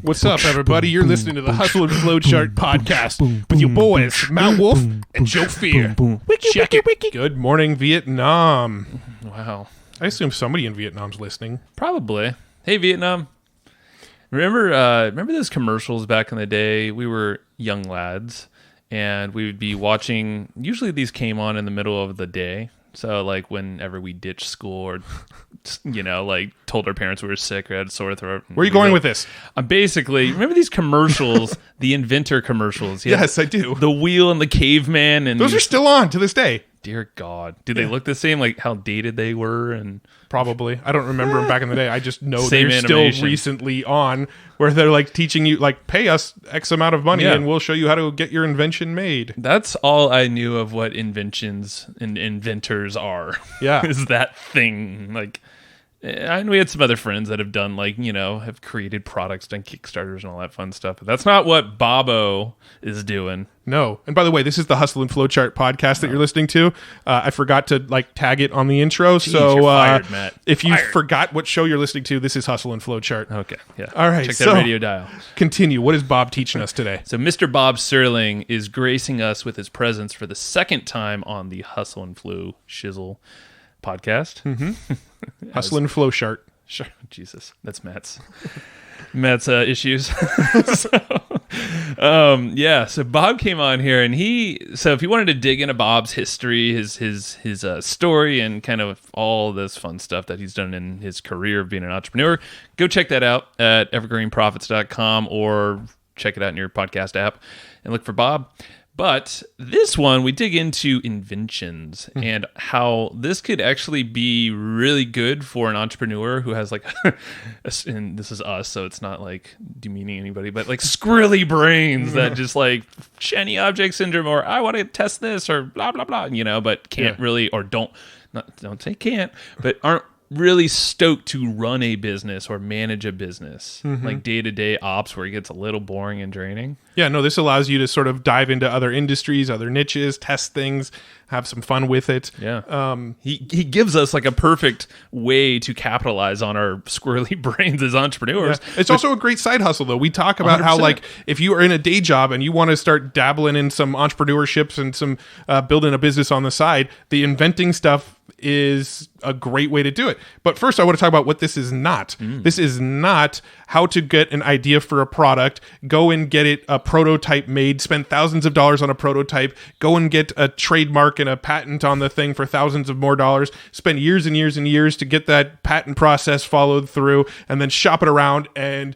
What's up, everybody? You're listening to the Hustle and Flowchart podcast with your boys, Mount Wolf and Joe Fear. Check it. Good morning, Vietnam. Wow. I assume somebody in Vietnam's listening. Probably. Hey, Vietnam. Remember those commercials back in the day? We were young lads, and we would be watching. Usually these came on in the middle of the day. So, like, whenever we ditched school or, like, told our parents we were sick or had a sore throat. Where are you going with this? Basically, remember these commercials, the inventor commercials? Yes, I do. The wheel and the caveman. And those are still on to this day. Dear God. Do they look the same, like how dated they were? And probably. I don't remember them back in the day. I just know Same they're animation. still recently on where they're like teaching you, like, pay us X amount of money and we'll show you how to get your invention made. That's all I knew of what inventions and inventors are. Yeah. Is that thing. Like, and we had some other friends that have done, like, have created products, done Kickstarters and all that fun stuff. But that's not what Bobo is doing. No. And by the way, this is the Hustle and Flowchart podcast that you're listening to. I forgot to tag it on the intro. Jeez, so you're fired, Matt. If you forgot what show you're listening to, this is Hustle and Flowchart. Okay. Yeah. All right. Check that radio dial. Continue. What is Bob teaching us today? So Mr. Bob Serling is gracing us with his presence for the second time on the Hustle and Flow Shizzle podcast. Mm-hmm. Hustle and Flowchart. Sure. Jesus. That's Matt's issues. So Bob came on here, and if you wanted to dig into Bob's history, his story, and kind of all this fun stuff that he's done in his career of being an entrepreneur, go check that out at evergreenprofits.com or check it out in your podcast app and look for Bob. But this one, we dig into Inventions and how this could actually be really good for an entrepreneur who has and this is us, so it's not like demeaning anybody, but like squirrely brains that just like shiny object syndrome, or I want to test this, or blah, blah, blah, but can't really, or don't say can't, but aren't really stoked to run a business or manage a business, like day-to-day ops where it gets a little boring and draining. Yeah, no, this allows you to sort of dive into other industries, other niches, test things, have some fun with it. Yeah. He gives us like a perfect way to capitalize on our squirrely brains as entrepreneurs. Yeah. It's also a great side hustle, though. We talk about 100%. How, like, if you are in a day job and you want to start dabbling in some entrepreneurships and some building a business on the side, the inventing stuff is a great way to do it. But first, I want to talk about what this is not. This is not how to get an idea for a product, go and get it a prototype made, spend thousands of dollars on a prototype, go and get a trademark and a patent on the thing for thousands of more dollars, spend years and years and years to get that patent process followed through, and then shop it around and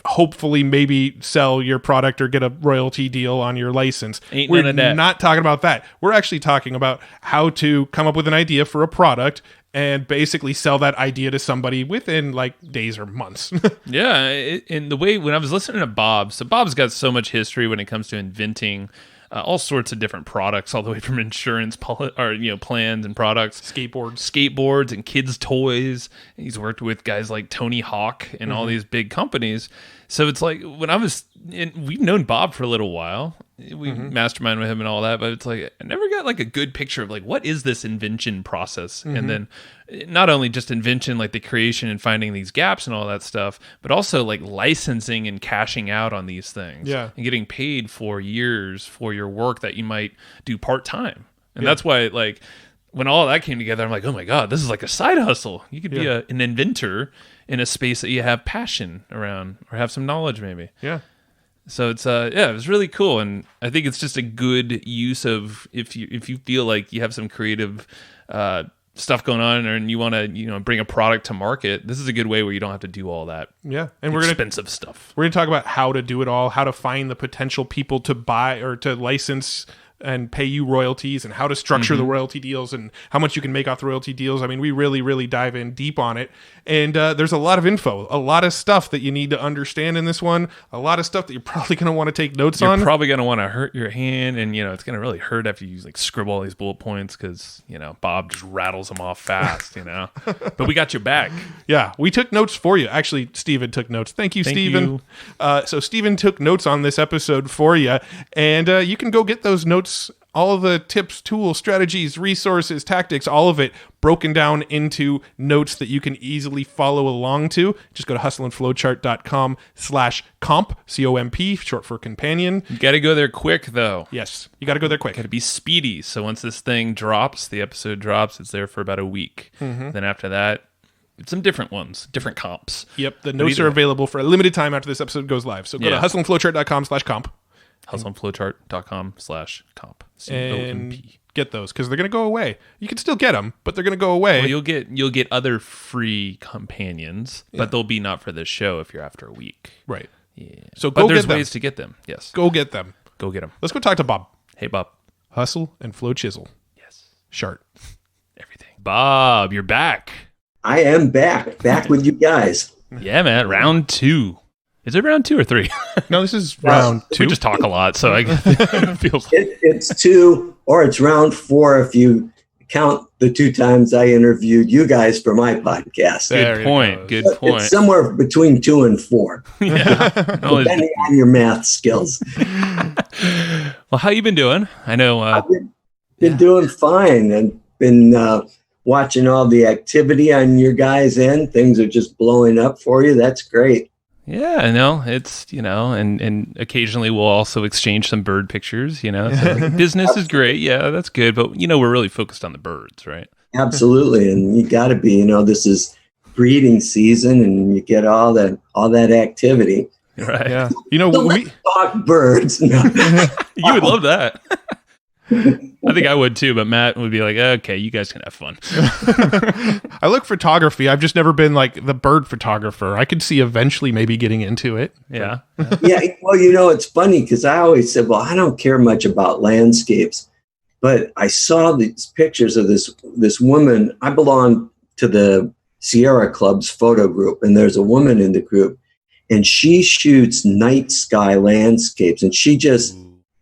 hopefully maybe sell your product or get a royalty deal on your license. We're not talking about that. We're actually talking about how to come up with an idea for a product and basically sell that idea to somebody within like days or months. Yeah. In the way, when I was listening to Bob, so Bob's got so much history when it comes to inventing all sorts of different products, all the way from insurance plans and products, skateboards and kids' toys. He's worked with guys like Tony Hawk and all these big companies. So it's like we've known Bob for a little while. We mastermind with him and all that, but it's like I never got like a good picture of like what is this invention process, and then not only just invention, like the creation and finding these gaps and all that stuff, but also like licensing and cashing out on these things, and getting paid for years for your work that you might do part time, and that's why like when all that came together, I'm like, oh my God, this is like a side hustle. You could be an inventor in a space that you have passion around or have some knowledge maybe. Yeah. So it's it was really cool, and I think it's just a good use of if you feel like you have some creative stuff going on and you want to bring a product to market. This is a good way where you don't have to do all that. Yeah, and expensive stuff. We're gonna talk about how to do it all, how to find the potential people to buy or to license and pay you royalties, and how to structure the royalty deals and how much you can make off the royalty deals. I mean, we really, really dive in deep on it. And there's a lot of info, a lot of stuff that you need to understand in this one, a lot of stuff that you're probably going to want to take notes on. You're probably going to want to hurt your hand, and, it's going to really hurt after you like scribble all these bullet points because, Bob just rattles them off fast, But we got your back. Yeah, we took notes for you. Actually, Steven took notes. Thank you, Steven. So Steven took notes on this episode for you, and you can go get those notes all the tips, tools, strategies, resources, tactics, all of it broken down into notes that you can easily follow along to. Just go to hustleandflowchart.com/comp, COMP, short for companion. You got to go there quick, though. Yes, you got to go there quick. Got to be speedy. So once this thing drops, the episode drops, it's there for about a week. Then after that, it's some different ones, different comps. Yep, the notes are available for a limited time after this episode goes live. So go to hustleandflowchart.com/comp. hustleandflowchart.com/comp. And get those, because they're going to go away. You can still get them, but they're going to go away. Well, you'll get other free companions, but they'll be not for this show if you're after a week. Right. Yeah. So go there's get them. ways to get them. Yes. Go get them. Go get them. Let's go talk to Bob. Hey, Bob. Hustle and Flow Chisel. Yes. Chart. Everything. Bob, you're back. I am back with you guys. Yeah, man. Round 2. Is it round 2 or 3? No, this is round 2. We just talk a lot, so I feel It's 2, or it's round 4 if you count the 2 times I interviewed you guys for my podcast. Good point. Good point. It's somewhere between 2 and 4, Yeah. depending on your math skills. Well, how you been doing? I know. I've been doing fine, and been watching all the activity on your guys' end. Things are just blowing up for you. That's great. Yeah, I know. It's, and occasionally we'll also exchange some bird pictures, So business is great. Yeah, that's good. But, we're really focused on the birds, right? Absolutely. And you got to be, this is breeding season, and you get all that activity. Right. Yeah. Let's talk birds. No. You would love that. I think I would too, but Matt would be like, okay, you guys can have fun. I look photography. I've just never been like the bird photographer. I could see eventually maybe getting into it. Yeah. Yeah. Well, it's funny because I always said, well, I don't care much about landscapes, but I saw these pictures of this woman. I belong to the Sierra Club's photo group, and there's a woman in the group, and she shoots night sky landscapes, and she just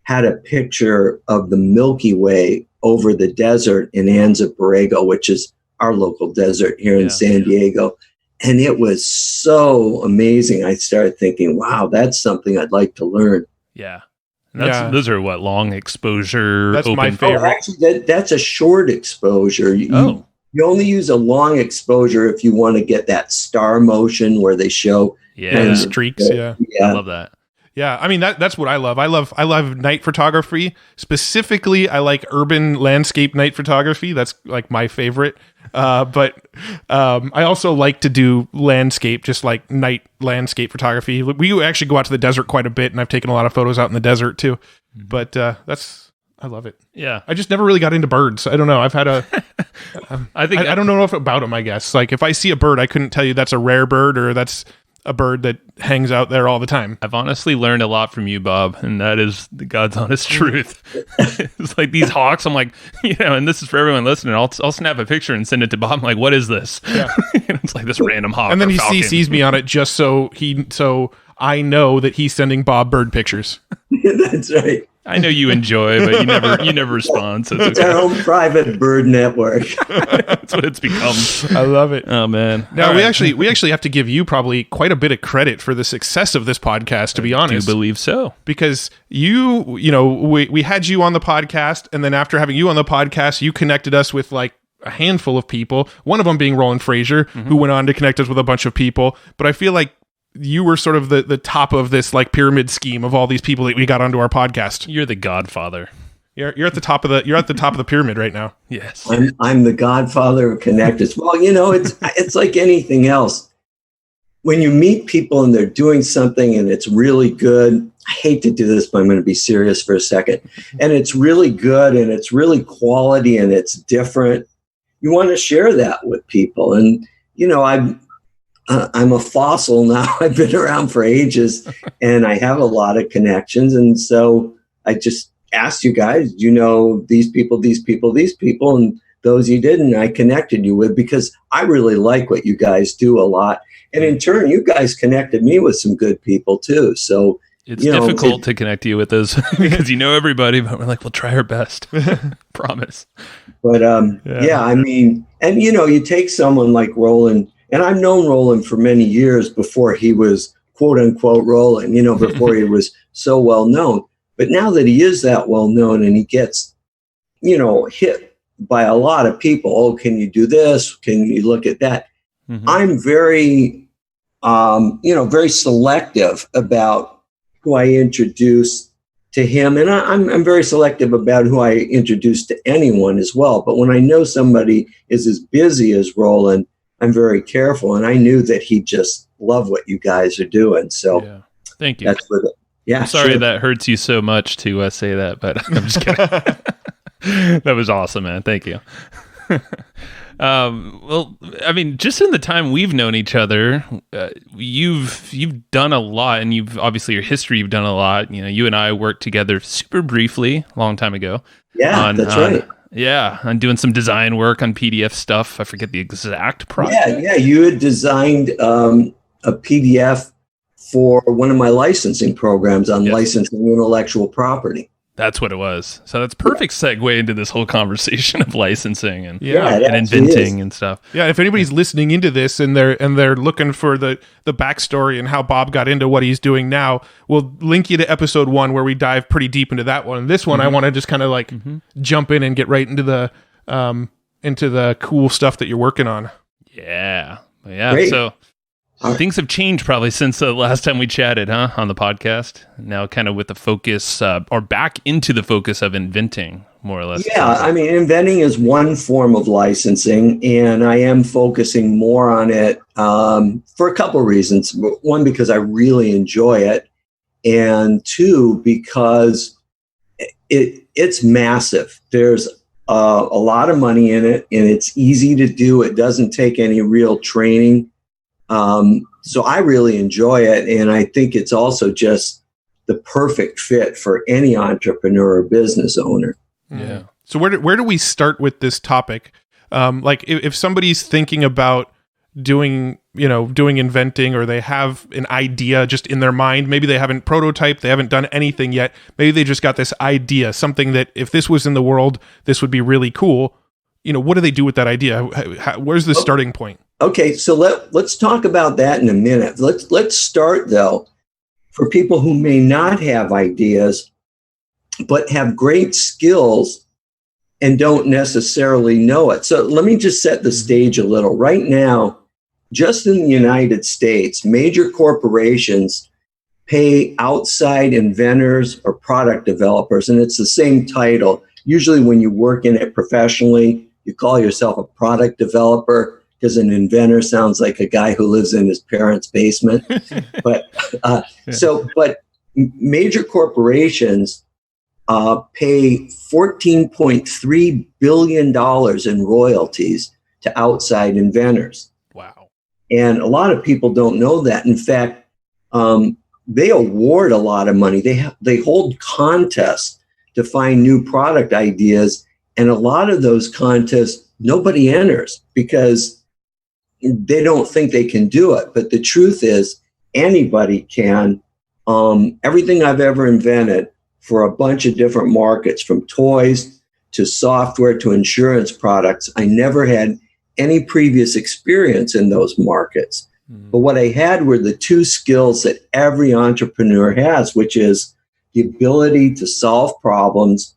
had a picture of the Milky Way over the desert in Anza Borrego, which is our local desert here in San Diego. And it was so amazing. I started thinking, wow, that's something I'd like to learn. Yeah. Those are what, long exposure? That's open my favorite. Oh, actually, that's a short exposure. You only use a long exposure if you want to get that star motion where they show the streaks. I love that. Yeah, I mean that's what I love. I love night photography. Specifically, I like urban landscape night photography. That's like my favorite. But I also like to do landscape, just like night landscape photography. We actually go out to the desert quite a bit, and I've taken a lot of photos out in the desert too. But I love it. Yeah, I just never really got into birds. I don't know. I've had a. I don't know if about them. I guess like if I see a bird, I couldn't tell you that's a rare bird or that's a bird that hangs out there all the time. I've honestly learned a lot from you, Bob, and that is the God's honest truth. It's like these hawks. I'm like, and this is for everyone listening. I'll snap a picture and send it to Bob. I'm like, what is this? Yeah. It's like this random hawk. And then he falcon. CCs me on it just so I know that he's sending Bob bird pictures. That's right. I know you enjoy, but you never respond. So it's our own private bird network. That's what it's become. I love it. Oh man! Now we actually have to give you probably quite a bit of credit for the success of this podcast. To be honest, I do believe so, because we had you on the podcast, and then after having you on the podcast, you connected us with like a handful of people. One of them being Roland Frazier, who went on to connect us with a bunch of people. But I feel like you were sort of the top of this like pyramid scheme of all these people that we got onto our podcast. You're the Godfather. You're at the top of the pyramid right now. Yes, I'm the Godfather of Connect. Well, it's like anything else. When you meet people and they're doing something and it's really good. I hate to do this, but I'm going to be serious for a second. And it's really good and it's really quality and it's different. You want to share that with people, and I'm a fossil now. I've been around for ages and I have a lot of connections. And so I just asked you guys, these people, and those you didn't, I connected you with because I really like what you guys do a lot. And in turn, you guys connected me with some good people too. So it's difficult to connect you with those because you know everybody, but we're like, we'll try our best. Promise. But I mean, and you take someone like Roland. And I've known Roland for many years before he was quote unquote Roland, before he was so well known. But now that he is that well known and he gets hit by a lot of people. Oh, can you do this? Can you look at that? Mm-hmm. I'm very, very selective about who I introduce to him. And I'm very selective about who I introduce to anyone as well. But when I know somebody is as busy as Roland, I'm very careful. And I knew that he just loved what you guys are doing. So yeah. Thank you. That's what I'm sorry that hurts you so much to say that, but I'm just kidding. That was awesome, man. Thank you. Well, I mean, just in the time we've known each other, you've done a lot, and you've obviously your history. You've done a lot. You and I worked together super briefly, a long time ago. Yeah, that's right. Yeah, on doing some design work on PDF stuff. I forget the exact project. Yeah. You had designed a PDF for one of my licensing programs on licensing intellectual property. That's what it was. So that's perfect segue into this whole conversation of licensing and inventing and stuff. Yeah, if anybody's listening into this and they're looking for the backstory and how Bob got into what he's doing now, we'll link you to episode 1 where we dive pretty deep into that one. And this one, I want to just kind of jump in and get right into the cool stuff that you're working on. Yeah. Yeah. Great. So things have changed probably since the last time we chatted, on the podcast. Now kind of with the focus, or back into the focus of inventing, more or less. Yeah, I mean, inventing is one form of licensing, and I am focusing more on it for a couple of reasons. One, because I really enjoy it, and two, because it's massive. There's a lot of money in it, and it's easy to do. It doesn't take any real training. So I really enjoy it, and I think it's also just the perfect fit for any entrepreneur or business owner. Yeah. So where do we start with this topic? Like if somebody's thinking about doing inventing, or they have an idea just in their mind, maybe they haven't prototyped, they haven't done anything yet. Maybe they just got this idea, something that if this was in the world, this would be really cool. What do they do with that idea? Where's the starting point? Okay, so let's talk about that in a minute. Let's start, though, for people who may not have ideas, but have great skills and don't necessarily know it. So let me just set the stage a little. Right now, just in the United States, major corporations pay outside inventors or product developers, and it's the same title. Usually when you work in it professionally, you call yourself a product developer, because an inventor sounds like a guy who lives in his parents' basement. But major corporations pay $14.3 billion in royalties to outside inventors. Wow. And a lot of people don't know that. In fact, they award a lot of money. They hold contests to find new product ideas. And a lot of those contests, nobody enters because they don't think they can do it. But the truth is, anybody can. Everything I've ever invented for a bunch of different markets, from toys to software to insurance products, I never had any previous experience in those markets. But what I had were the two skills that every entrepreneur has, which is the ability to solve problems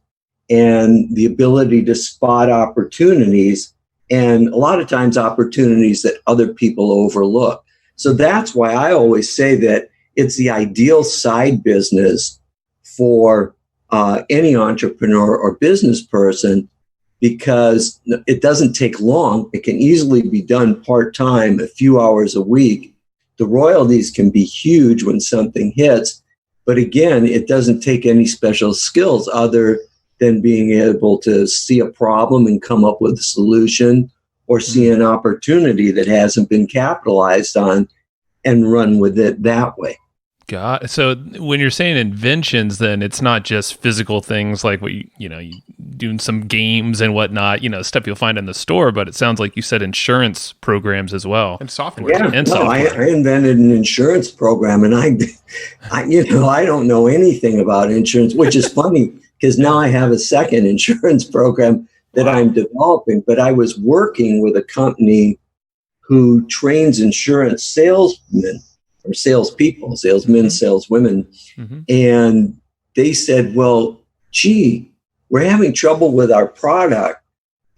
and the ability to spot opportunities, and a lot of times opportunities that other people overlook. So that's why I always say that it's the ideal side business for any entrepreneur or business person, because it doesn't take long. It can easily be done part-time, a few hours a week. The royalties can be huge when something hits. But again, it doesn't take any special skills other than being able to see a problem and come up with a solution, or see an opportunity that hasn't been capitalized on and run with it that way. God. So when you're saying inventions, then it's not just physical things like what you doing some games and whatnot, stuff you'll find in the store, but it sounds like you said insurance programs as well. And software. Yeah, software. I invented an insurance program, and I don't know anything about insurance, which is funny because now I have a second insurance program that I'm developing. But I was working with a company who trains insurance salesmen or salespeople, salesmen, saleswomen. And they said, well, gee, we're having trouble with our product.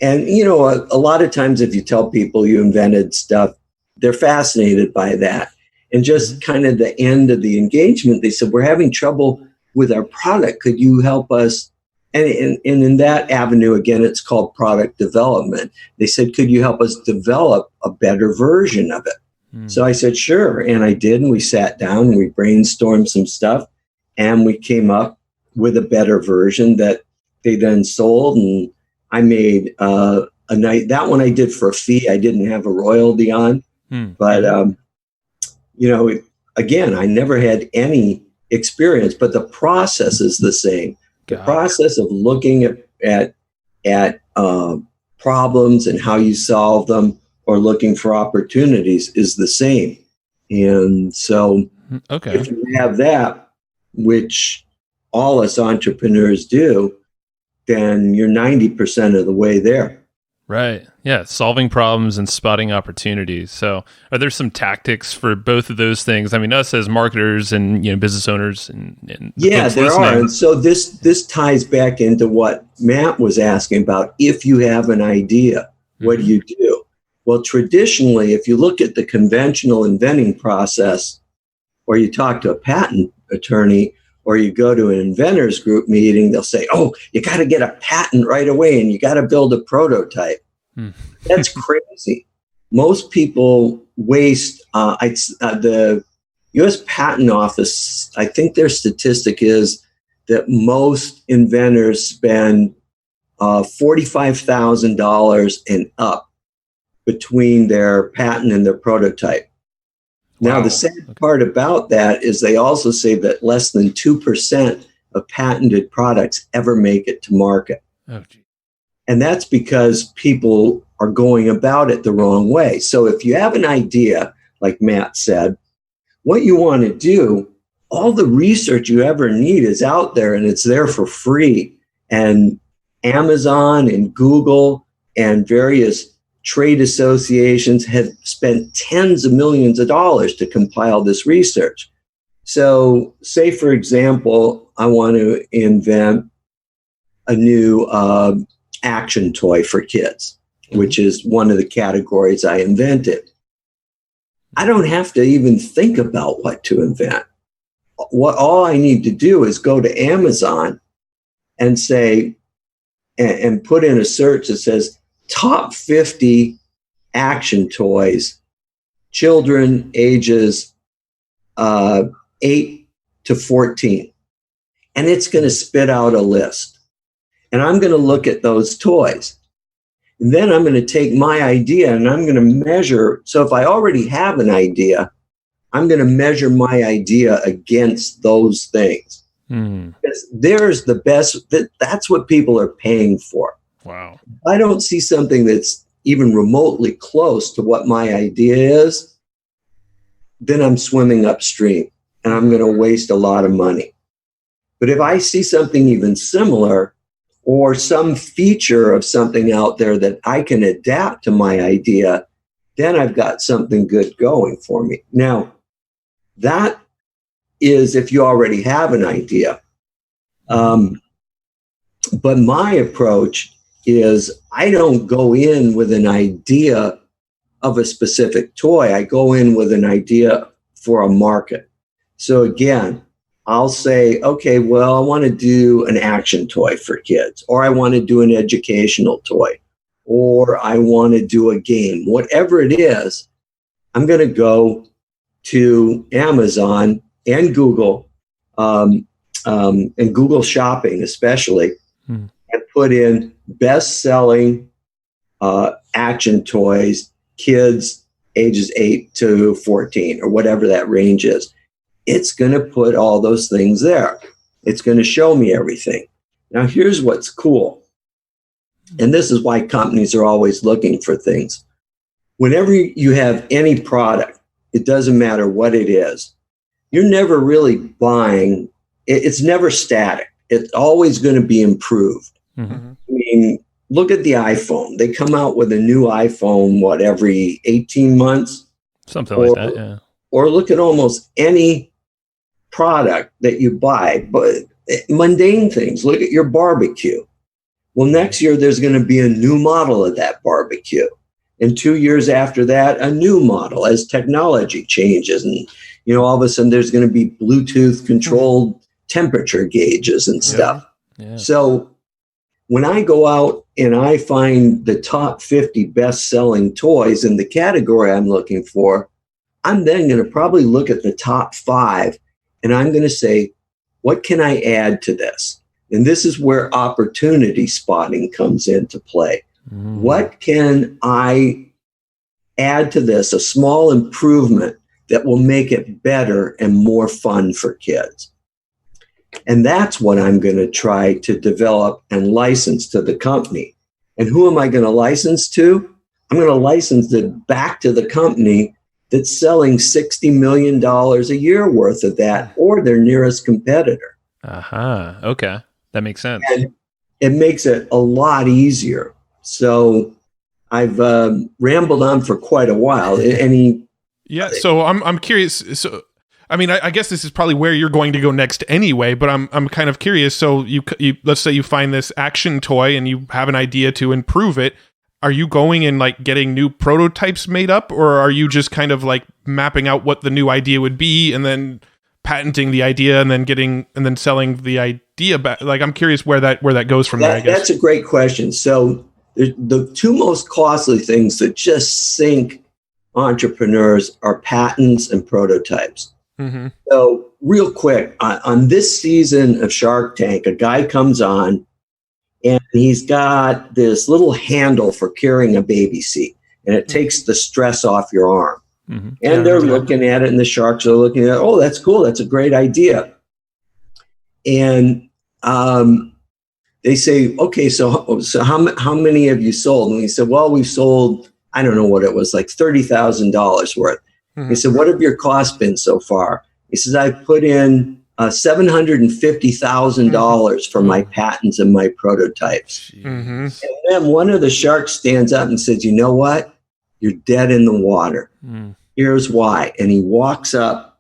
And, you know, a lot of times if you tell people you invented stuff, they're fascinated by that. And just kind of the end of the engagement, they said, we're having trouble with our product. Could you help us? And in that avenue, again, it's called product development. They said, could you help us develop a better version of it? So I said, sure. And I did. And we sat down and we brainstormed some stuff. And we came up with a better version that they then sold. And I made a night. That one I did for a fee. I didn't have a royalty on. But, you know, again, I never had any experience, but the process is the same. The process of looking at problems and how you solve them, or looking for opportunities, is the same. And so if you have that, which all us entrepreneurs do, then you're 90% of the way there. Right. Yeah. Solving problems and spotting opportunities. So are there some tactics for both of those things? I mean, us as marketers and, you know, business owners and yeah, there are. And so this ties back into what Matt was asking about. If you have an idea, what do you do? Well, traditionally, if you look at the conventional inventing process, or you talk to a patent attorney, or you go to an inventors group meeting, they'll say, oh, you got to get a patent right away and you got to build a prototype. That's crazy. Most people waste, the U.S. Patent Office, I think their statistic is that most inventors spend $45,000 and up between their patent and their prototype. Now, the sad part about that is they also say that less than 2% of patented products ever make it to market. And that's because people are going about it the wrong way. So if you have an idea, like Matt said, what you want to do, all the research you ever need is out there, and it's there for free. And Amazon and Google and various trade associations have spent tens of millions of dollars to compile this research. So say, for example, I want to invent a new action toy for kids, which is one of the categories I invented. I don't have to even think about what to invent. All I need to do is go to Amazon and say, and put in a search that says, top 50 action toys, children ages 8 to 14. And it's going to spit out a list. And I'm going to look at those toys. And then I'm going to take my idea and I'm going to measure. So if I already have an idea, I'm going to measure my idea against those things. Because there's the best, that's what people are paying for. Wow. I don't see something that's even remotely close to what my idea is, then I'm swimming upstream and I'm going to waste a lot of money. But if I see something even similar, or some feature of something out there that I can adapt to my idea, then I've got something good going for me. Now, that is if you already have an idea. But my approach is I don't go in with an idea of a specific toy. I go in with an idea for a market. So again, I'll say, okay, well, I want to do an action toy for kids, or I want to do an educational toy, or I want to do a game. Whatever it is, I'm going to go to Amazon and Google, and Google Shopping especially, and put in best-selling action toys, kids ages 8 to 14, or whatever that range is. It's going to put all those things there. It's going to show me everything. Now, here's what's cool. And this is why companies are always looking for things. Whenever you have any product, it doesn't matter what it is, you're never really buying. It's never static. It's always going to be improved. I mean, look at the iPhone. They come out with a new iPhone, every 18 months? Something like that, yeah. Or look at almost any product that you buy, but mundane things. Look at your barbecue. Well, next year there's going to be a new model of that barbecue. And 2 years after that, a new model as technology changes. And, all of a sudden there's going to be Bluetooth controlled temperature gauges and stuff. Yeah. So when I go out and I find the top 50 best-selling toys in the category I'm looking for, I'm then going to probably look at the top 5 and I'm going to say, what can I add to this? And this is where opportunity spotting comes into play. What can I add to this? A small improvement that will make it better and more fun for kids. And that's what I'm going to try to develop and license to the company. And who am I going to license to? I'm going to license it back to the company that's selling $60 million a year worth of that, or their nearest competitor. Okay. That makes sense. And it makes it a lot easier. So I've rambled on for quite a while. Yeah. So I'm curious. So, I mean, I guess this is probably where you're going to go next anyway, but I'm kind of curious. So you let's say you find this action toy and you have an idea to improve it. Are you going and like getting new prototypes made up, or are you just kind of like mapping out what the new idea would be and then patenting the idea and then selling the idea back? Like, I'm curious where that goes from there, I guess. That's a great question. So the two most costly things that just sink entrepreneurs are patents and prototypes. Mm-hmm. So real quick, on this season of Shark Tank, a guy comes on and he's got this little handle for carrying a baby seat, and it takes the stress off your arm. Mm-hmm. And they're looking at it, and the sharks are looking at it. Oh, that's cool. That's a great idea. And they say, okay, so how many have you sold? And he said, well, we've sold, I don't know what it was, like $30,000 worth. Mm-hmm. He said, what have your costs been so far? He says, I've put in $750,000 for my patents and my prototypes. Mm-hmm. And then one of the sharks stands up and says, you know what? You're dead in the water. Here's why. And he walks up.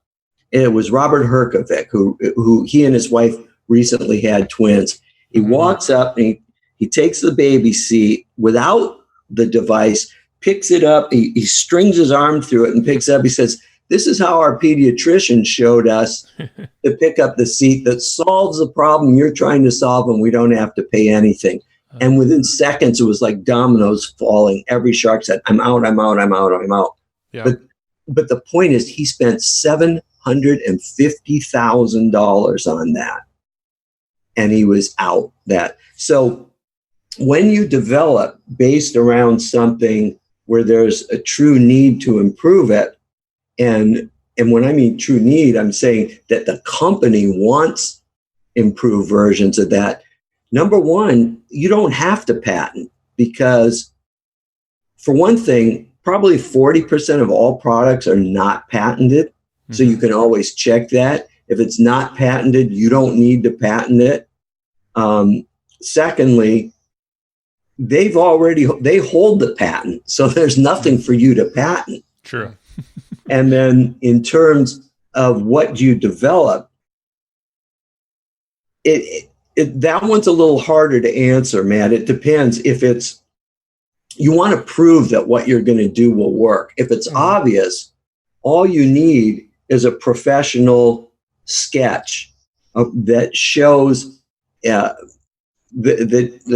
It was Robert Herkovic, who he and his wife recently had twins. He walks up and he takes the baby seat without the device, picks it up. He strings his arm through it and picks it up. He says, this is how our pediatrician showed us to pick up the seat that solves the problem you're trying to solve, and we don't have to pay anything. And within seconds, it was like dominoes falling. Every shark said, I'm out, I'm out, I'm out, I'm out. Yeah. But the point is, he spent $750,000 on that. And he was out that. So when you develop based around something where there's a true need to improve it, and when I mean true need, I'm saying that the company wants improved versions of that. Number one, you don't have to patent, because for one thing, probably 40% of all products are not patented. Mm-hmm. So you can always check that. If it's not patented, you don't need to patent it. Secondly, they hold the patent. So there's nothing for you to patent. True. And then in terms of what you develop, that one's a little harder to answer, Matt. It depends. If you want to prove that what you're going to do will work. If it's obvious, all you need is a professional sketch that shows that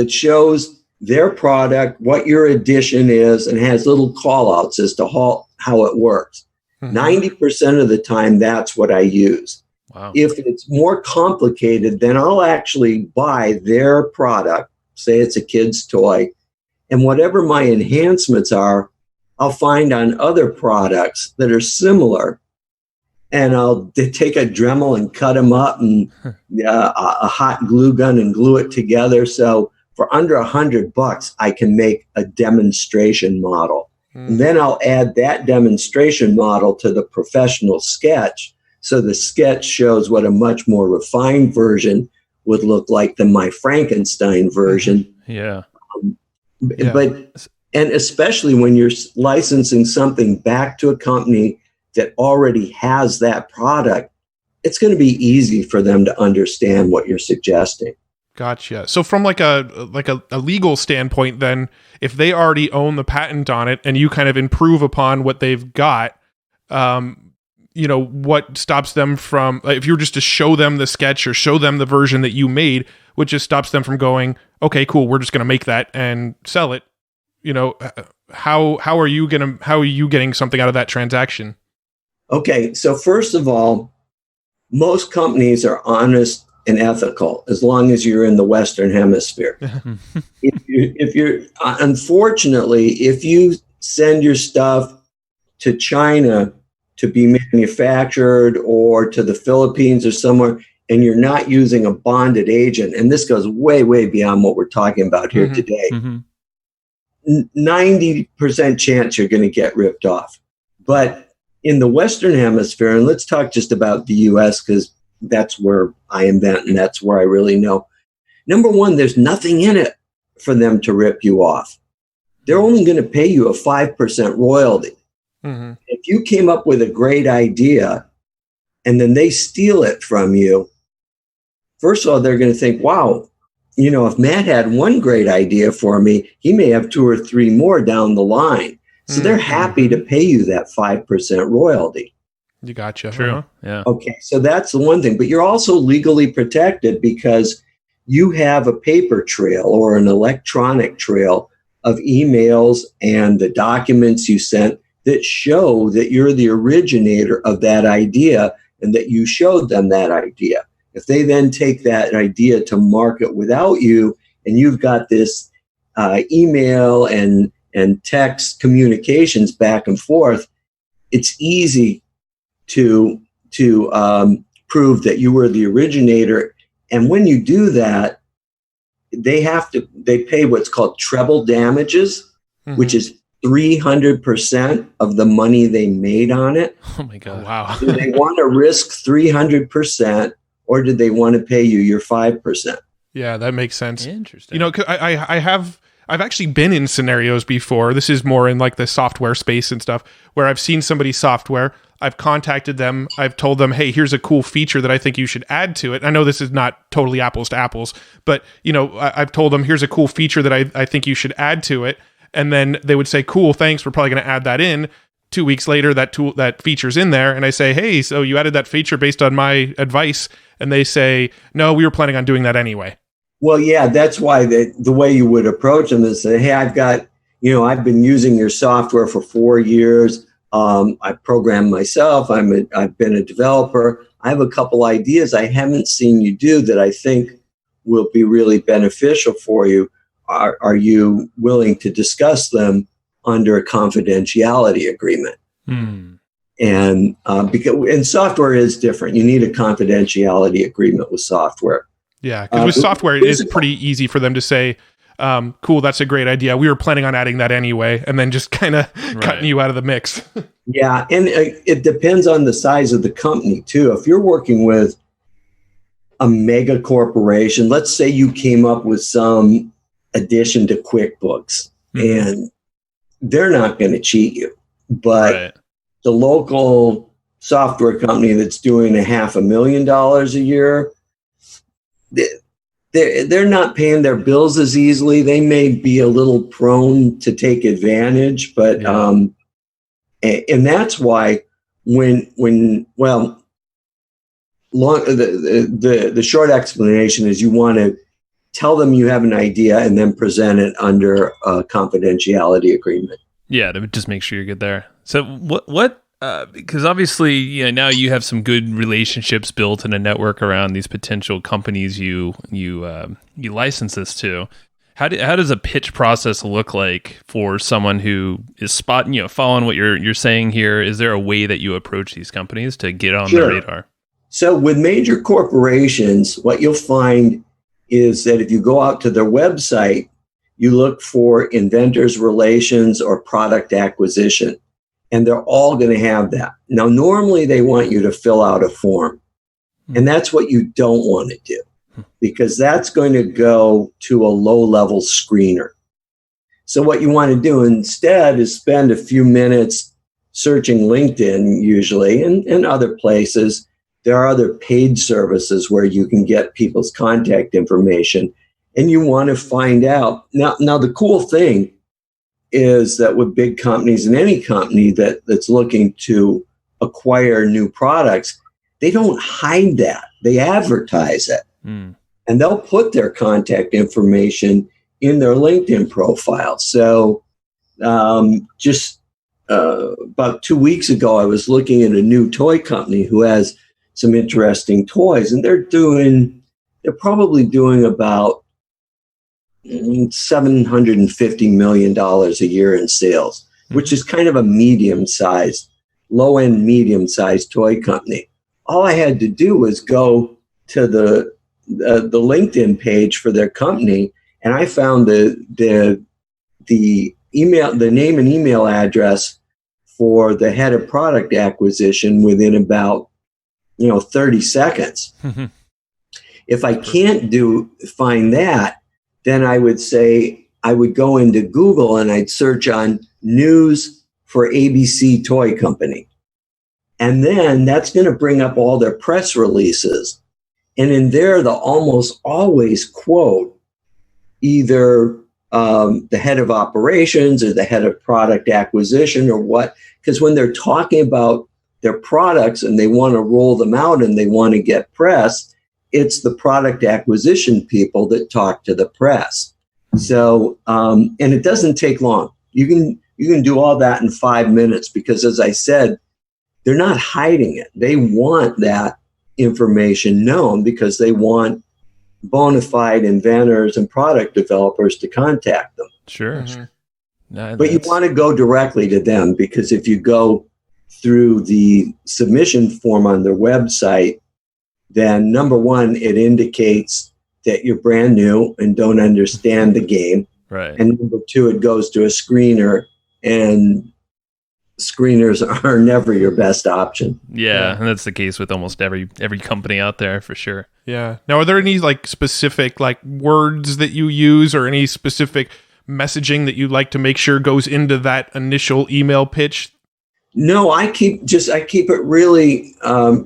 shows their product, what your addition is, and has little call outs as to how it works. 90% of the time, that's what I use. Wow. If it's more complicated, then I'll actually buy their product, say it's a kid's toy, and whatever my enhancements are, I'll find on other products that are similar, and I'll take a Dremel and cut them up, and a hot glue gun and glue it together. So for under $100, I can make a demonstration model. And then I'll add that demonstration model to the professional sketch. So the sketch shows what a much more refined version would look like than my Frankenstein version. Yeah. But especially when you're licensing something back to a company that already has that product, it's going to be easy for them to understand what you're suggesting. Gotcha. So from like a legal standpoint, then if they already own the patent on it and you kind of improve upon what they've got, what stops them from, like, if you were just to show them the sketch or show them the version that you made, what just stops them from going, okay, cool, we're just going to make that and sell it. How are you getting something out of that transaction? Okay, so first of all, most companies are honest and ethical as long as you're in the Western Hemisphere. if you're unfortunately, if you send your stuff to China to be manufactured or to the Philippines or somewhere, and you're not using a bonded agent, and this goes way, way beyond what we're talking about here today, 90% chance you're going to get ripped off. But in the Western Hemisphere, and let's talk just about the US because that's where I invent and that's where I really know. Number one, there's nothing in it for them to rip you off. They're only going to pay you a 5% royalty. If you came up with a great idea and then they steal it from you, first of all, they're going to think, wow, if Matt had one great idea for me, he may have 2 or 3 more down the line. So they're happy to pay you that 5% royalty. You gotcha. True. Yeah. Okay, so that's the one thing. But you're also legally protected because you have a paper trail or an electronic trail of emails and the documents you sent that show that you're the originator of that idea and that you showed them that idea. If they then take that idea to market without you, and you've got this email and text communications back and forth, it's easy to prove that you were the originator. And when you do that, they pay what's called treble damages, which is 300% of the money they made on it. Oh my God. Wow. Do they want to risk 300% or do they want to pay you your 5%? Yeah, that makes sense. Interesting. I've actually been in scenarios before. This is more in like the software space and stuff where I've seen somebody's software. I've contacted them. I've told them, hey, here's a cool feature that I think you should add to it. I know this is not totally apples to apples, but I've told them, here's a cool feature that I think you should add to it. And then they would say, cool, thanks. We're probably going to add that in. 2 weeks later, that feature's in there. And I say, hey, so you added that feature based on my advice. And they say, no, we were planning on doing that anyway. Well, yeah, that's why the way you would approach them is say, hey, I've been using your software for 4 years. I program myself. I've been a developer. I have a couple ideas I haven't seen you do that I think will be really beneficial for you. Are you willing to discuss them under a confidentiality agreement? And because software is different, you need a confidentiality agreement with software. Yeah, because with software, it is pretty easy for them to say, cool, that's a great idea. We were planning on adding that anyway, and then just kind of cutting you out of the mix. Yeah, and it depends on the size of the company, too. If you're working with a mega corporation, let's say you came up with some addition to QuickBooks, and they're not going to cheat you. But the local software company that's doing $500,000 a year, they're not paying their bills as easily. They may be a little prone to take advantage, but and that's why the short explanation is you want to tell them you have an idea and then present it under a confidentiality agreement. Yeah, to just make sure you're good there. So what because obviously, now you have some good relationships built in a network around these potential companies you license this to. How does a pitch process look like for someone who is following what you're saying here? Is there a way that you approach these companies to get on the radar? So with major corporations, what you'll find is that if you go out to their website, you look for inventors relations or product acquisition. And they're all going to have that. Now, normally they want you to fill out a form. And that's what you don't want to do, because that's going to go to a low-level screener. So what you want to do instead is spend a few minutes searching LinkedIn, usually, and other places, there are other paid services where you can get people's contact information, and you want to find out. Now the cool thing is that with big companies, and any company that's looking to acquire new products, they don't hide that. They advertise it. And they'll put their contact information in their LinkedIn profile. So just about 2 weeks ago, I was looking at a new toy company who has some interesting toys, and they're probably doing about $750 million a year in sales, which is kind of a medium-sized, low-end medium-sized toy company. All I had to do was go to the LinkedIn page for their company, and I found the email, the name and email address for the head of product acquisition within about 30 seconds. If I can't find that, then I would say I would go into Google and I'd search on news for ABC Toy Company. And then that's going to bring up all their press releases. And in there, they'll almost always quote either the head of operations or the head of product acquisition or what, because when they're talking about their products and they want to roll them out and they want to get press, it's the product acquisition people that talk to the press. So, and it doesn't take long. You can do all that in 5 minutes because, as I said, they're not hiding it. They want that information known because they want bona fide inventors and product developers to contact them. Sure. No, but you want to go directly to them, because if you go through the submission form on their website, then number one, it indicates that you're brand new and don't understand the game. Right. And number two, it goes to a screener, and screeners are never your best option. Yeah, and that's the case with almost every company out there for sure. Yeah. Now, are there any specific words that you use, or any specific messaging that you'd like to make sure goes into that initial email pitch? No, I keep it really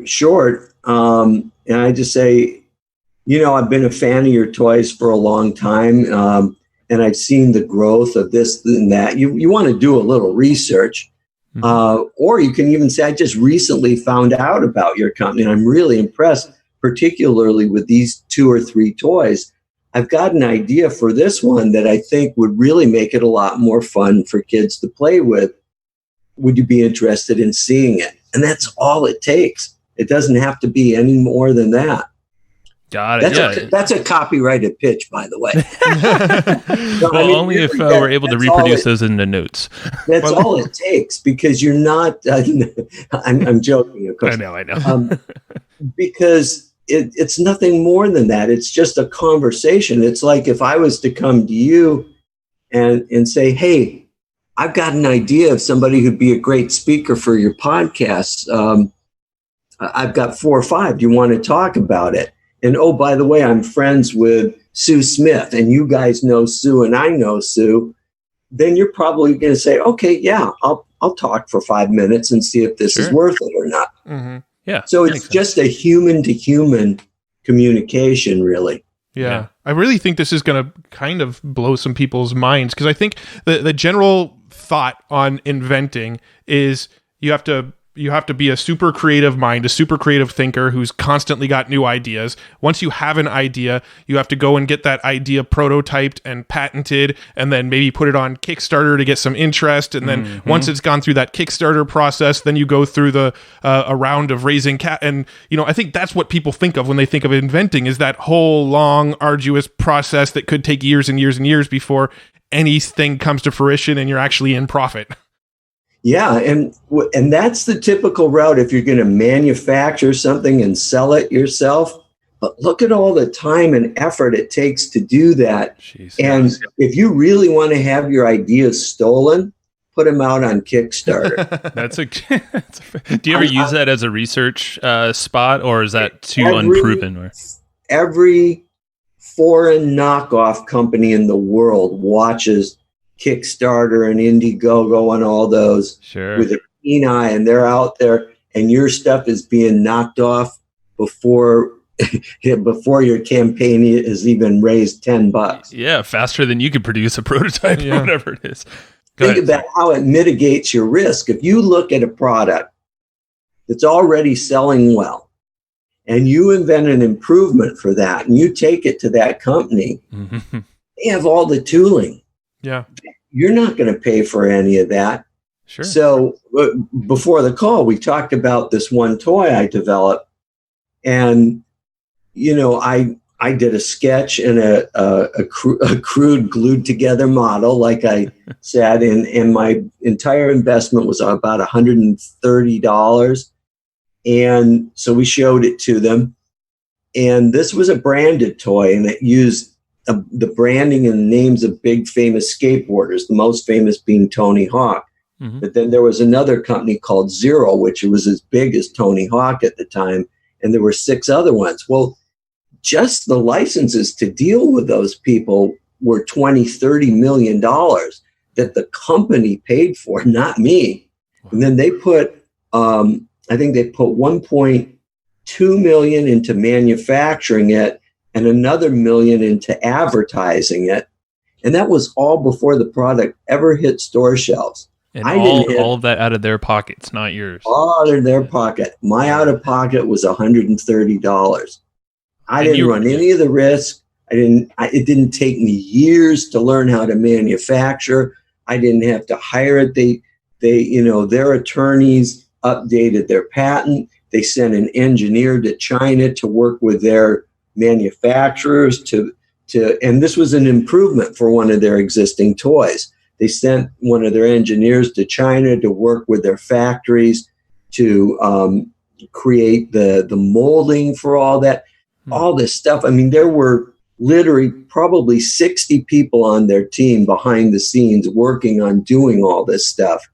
short. And I just say, I've been a fan of your toys for a long time, and I've seen the growth of this and that. You want to do a little research, or you can even say, I just recently found out about your company, and I'm really impressed, particularly with these 2 or 3 toys. I've got an idea for this one that I think would really make it a lot more fun for kids to play with. Would you be interested in seeing it? And that's all it takes. It doesn't have to be any more than that. Got it. That's a copyrighted pitch, by the way. Only if we're able to reproduce those in the notes. That's all it takes, because you're not. I'm joking, of course. I know. Because it's nothing more than that. It's just a conversation. It's like if I was to come to you and say, "Hey, I've got an idea of somebody who'd be a great speaker for your podcast. I've got 4 or 5. Do you want to talk about it? And oh, by the way, I'm friends with Sue Smith, and you guys know Sue, and I know Sue." Then you're probably going to say, "Okay, yeah, I'll talk for 5 minutes and see if this is worth it or not." Mm-hmm. Yeah. So it's just a human to human communication, really. Yeah. I really think this is going to kind of blow some people's minds, because I think the general thought on inventing is you have to be a super creative mind, a super creative thinker who's constantly got new ideas. Once you have an idea, you have to go and get that idea prototyped and patented, and then maybe put it on Kickstarter to get some interest. And then once it's gone through that Kickstarter process, then you go through a round of raising and I think that's what people think of when they think of inventing, is that whole long, arduous process that could take years and years and years before anything comes to fruition and you're actually in profit. Yeah, and that's the typical route if you're going to manufacture something and sell it yourself. But look at all the time and effort it takes to do that. Jesus. And if you really want to have your ideas stolen, put them out on Kickstarter. Do you ever use that as a research spot, or is that too unproven? Every foreign knockoff company in the world watches Kickstarter and Indiegogo and all those with a keen eye, and they're out there, and your stuff is being knocked off before before your campaign has even raised $10. Yeah, faster than you could produce a prototype or whatever it is. Think about how it mitigates your risk. If you look at a product that's already selling well, and you invent an improvement for that, and you take it to that company, they have all the tooling. Yeah. You're not going to pay for any of that. Sure. So before the call, we talked about this one toy I developed, and I did a sketch and a crude glued together model, like I said, and my entire investment was about $130. And so we showed it to them, and this was a branded toy, and it used the branding and names of big famous skateboarders, the most famous being Tony Hawk. But then there was another company called Zero, which was as big as Tony Hawk at the time, and there were 6 other ones. Well, just the licenses to deal with those people were $20-30 million that the company paid for, not me. And then they put, I think they put $1.2 million into manufacturing it and another $1 million into advertising it. And that was all before the product ever hit store shelves. And all of that out of their pockets, not yours. All out of their pocket. My out of pocket was $130. I didn't run any of the risk. It didn't take me years to learn how to manufacture. I didn't have to hire it. Their attorneys updated their patent. They sent an engineer to China to work with their manufacturers and this was an improvement for one of their existing toys. They sent one of their engineers to China to work with their factories to create the molding for all that. All this stuff. I mean, there were literally probably 60 people on their team behind the scenes working on doing all this stuff.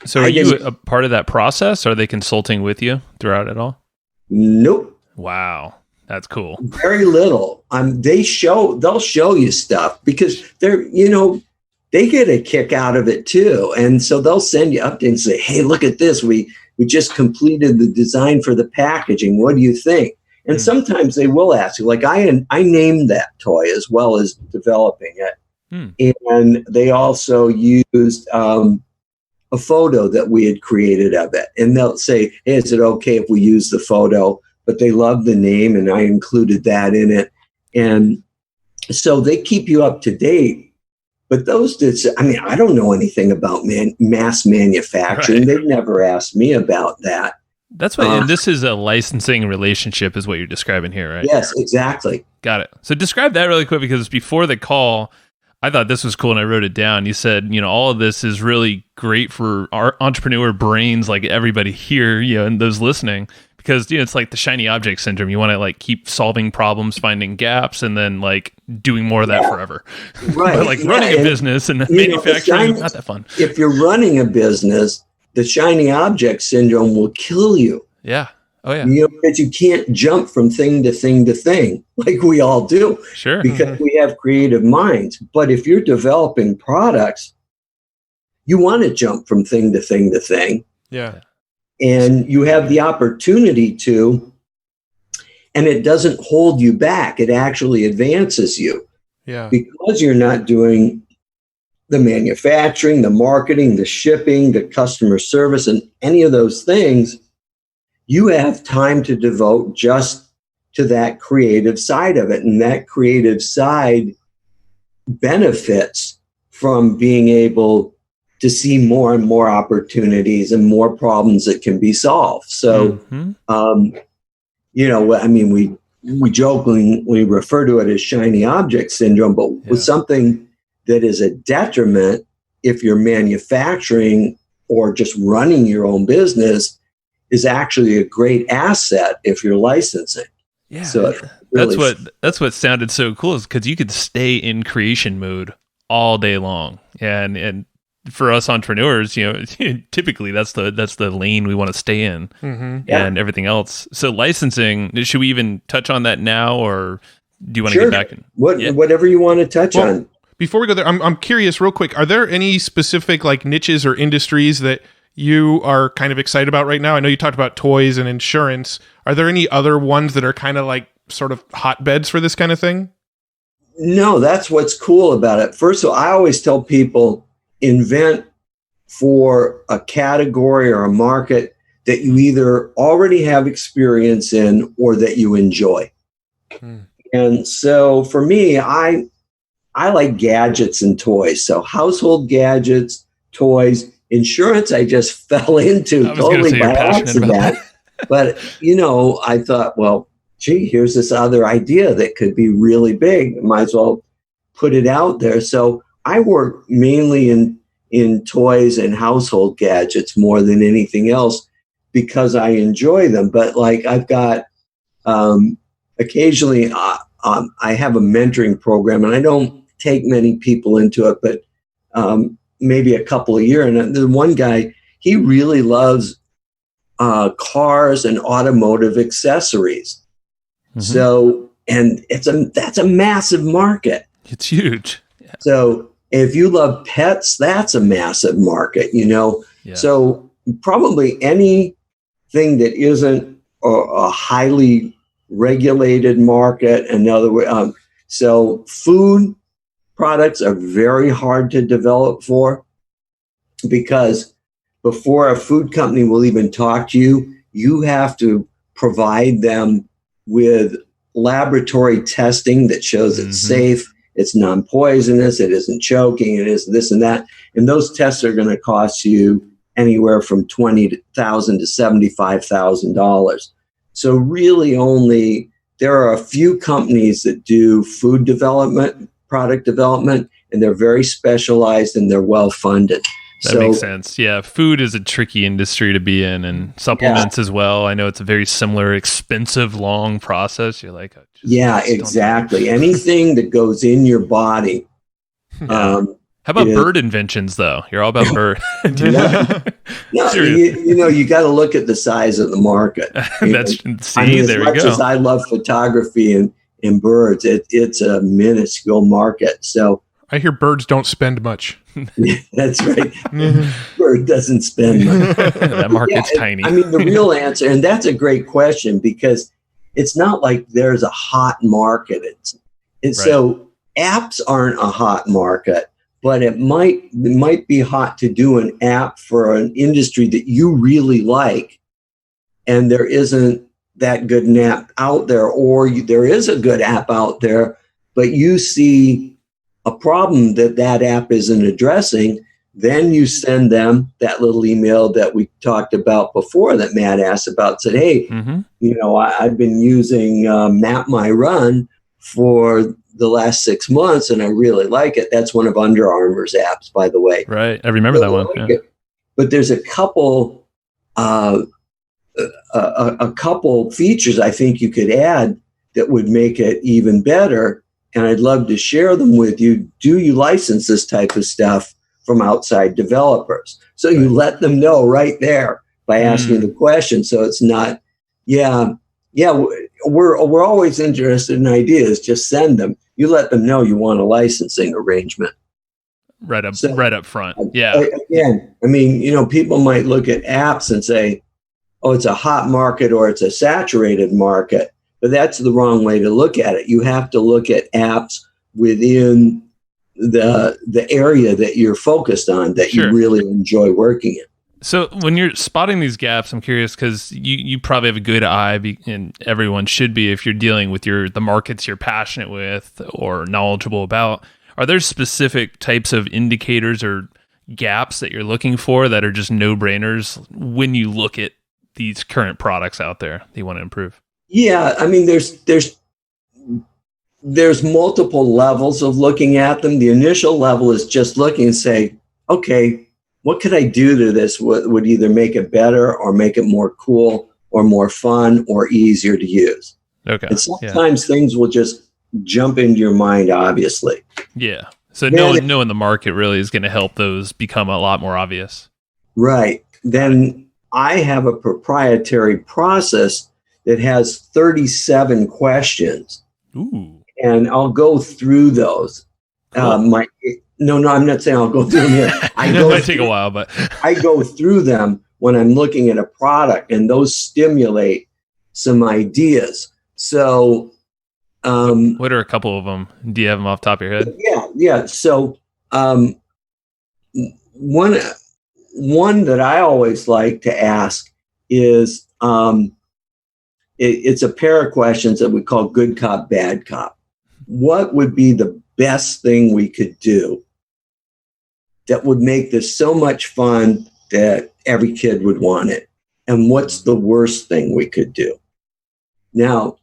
So are you a part of that process? Are they consulting with you throughout it all? Nope. Wow. That's cool. Very little. They'll show you stuff because they get a kick out of it too. And so they'll send you updates and say, hey, look at this. We just completed the design for the packaging. What do you think? And sometimes they will ask you, like I named that toy as well as developing it. And they also used a photo that we had created of it. And they'll say, hey, is it okay if we use the photo? But they love the name, and I included that in it. And so they keep you up to date. But I don't know anything about mass manufacturing. Right. They've never asked me about that. That's what, and this is a licensing relationship is what you're describing here, right? Yes, exactly. Got it. So describe that really quick, because before the call, I thought this was cool and I wrote it down. You said, all of this is really great for our entrepreneur brains, like everybody here, and those listening, because it's like the shiny object syndrome. You want to like keep solving problems, finding gaps, and then like doing more of that forever. Right. But like running a business and manufacturing, not that fun. If you're running a business, the shiny object syndrome will kill you. Yeah. Oh, yeah. Because you can't jump from thing to thing to thing like we all do. Sure. Because we have creative minds. But if you're developing products, you want to jump from thing to thing to thing. Yeah. And you have the opportunity to, and it doesn't hold you back. It actually advances you. Yeah. Because you're not doing the manufacturing, the marketing, the shipping, the customer service, and any of those things, you have time to devote just to that creative side of it. And that creative side benefits from being able to see more and more opportunities and more problems that can be solved. So, we jokingly refer to it as shiny object syndrome, but with something that is a detriment if you're manufacturing or just running your own business is actually a great asset if you're licensing. Yeah. So really that's what sounded so cool, is because you could stay in creation mode all day long. And for us entrepreneurs, typically that's the lane we want to stay in, and everything else. So licensing, should we even touch on that now, or do you want to get back in? Whatever you want to touch on. Before we go there, I'm curious real quick. Are there any specific like niches or industries that you are kind of excited about right now? I know you talked about toys and insurance. Are there any other ones that are kind of like sort of hotbeds for this kind of thing? No, that's what's cool about it. First of all, I always tell people, invent for a category or a market that you either already have experience in or that you enjoy. And so for me, I like gadgets and toys. So household gadgets, toys, insurance, I just fell into totally by accident. But, I thought, well, gee, here's this other idea that could be really big. Might as well put it out there. So I work mainly in toys and household gadgets more than anything else because I enjoy them. But like I've got occasionally I have a mentoring program, and I don't take many people into it, but maybe a couple a year. And the one guy, he really loves cars and automotive accessories. So, and that's a massive market. It's huge. Yeah. So if you love pets, that's a massive market, Yeah. So probably anything that isn't a highly regulated market, so food products are very hard to develop for, because before a food company will even talk to you, you have to provide them with laboratory testing that shows it's safe, it's non-poisonous, it isn't choking, it is this and that. And those tests are going to cost you anywhere from $20,000 to $75,000. So really there are a few companies that do food development, product development, and they're very specialized and they're well-funded. That makes sense. Yeah, food is a tricky industry to be in, and supplements as well. I know it's a very similar, expensive, long process. You're like, exactly. Anything that goes in your body. How about bird inventions, though? You're all about bird. No, you got to look at the size of the market. There we go. As I love photography and birds, it's a minuscule market. So I hear birds don't spend much. That's right. Bird doesn't spend much. That market's tiny. I mean, the real answer, and that's a great question, because it's not like there's a hot market. So apps aren't a hot market, but it might be hot to do an app for an industry that you really like, and there isn't that good an app out there, or there is a good app out there, but you see a problem that app isn't addressing. Then you send them that little email that we talked about before that Matt asked about, said, hey, I've been using Map My Run for the last 6 months and I really like it. That's one of Under Armour's apps, by the way. Right. I remember that one. Yeah. But there's a couple features I think you could add that would make it even better. And I'd love to share them with you. Do you license this type of stuff from outside developers? So you let them know right there by asking the question. So it's not, we're always interested in ideas. Just send them. You let them know you want a licensing arrangement. Right up front. Yeah. Again, I mean, people might look at apps and say, oh, it's a hot market or it's a saturated market. But that's the wrong way to look at it. You have to look at apps within the area that you're focused on, that you really enjoy working in. So when you're spotting these gaps, I'm curious, because you probably have a good eye, and everyone should be if you're dealing with the markets you're passionate with or knowledgeable about. Are there specific types of indicators or gaps that you're looking for that are just no-brainers when you look at these current products out there that you want to improve? Yeah, I mean, there's multiple levels of looking at them. The initial level is just looking and say, okay, what could I do to this? What would either make it better or make it more cool or more fun or easier to use? Okay. And sometimes things will just jump into your mind, obviously. Yeah. So knowing the market really is going to help those become a lot more obvious. Right. Then I have a proprietary process that has 37 questions. Ooh. And I'll go through those. Cool. No, I'm not saying I'll go through them here. It might take a while, but I go through them when I'm looking at a product, and those stimulate some ideas. So, what are a couple of them? Do you have them off the top of your head? Yeah. So, one that I always like to ask is, it's a pair of questions that we call good cop, bad cop. What would be the best thing we could do that would make this so much fun that every kid would want it? And what's the worst thing we could do? Now,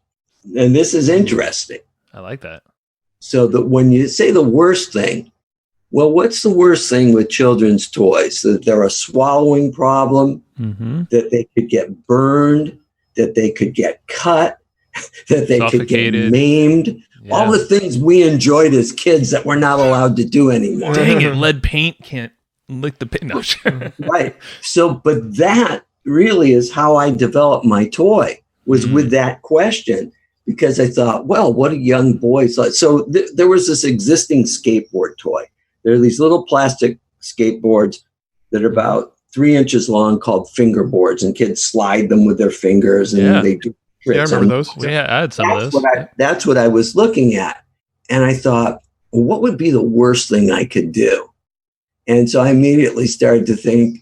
and this is interesting. I like that. So that when you say the worst thing, well, what's the worst thing with children's toys? That they're a swallowing problem, that they could get burned, that they could get cut, that they could get maimed. Yeah. All the things we enjoyed as kids that we're not allowed to do anymore. Dang it, lead paint can't lick the paint. No. Right. So, but that really is how I developed my toy, was with that question, because I thought, well, what do young boys like? So there was this existing skateboard toy. There are these little plastic skateboards that are about 3 inches long called fingerboards, and kids slide them with their fingers, and they do tricks. Yeah, I remember those. Yeah, I had some of those. That's what I was looking at. And I thought, well, what would be the worst thing I could do? And so I immediately started to think,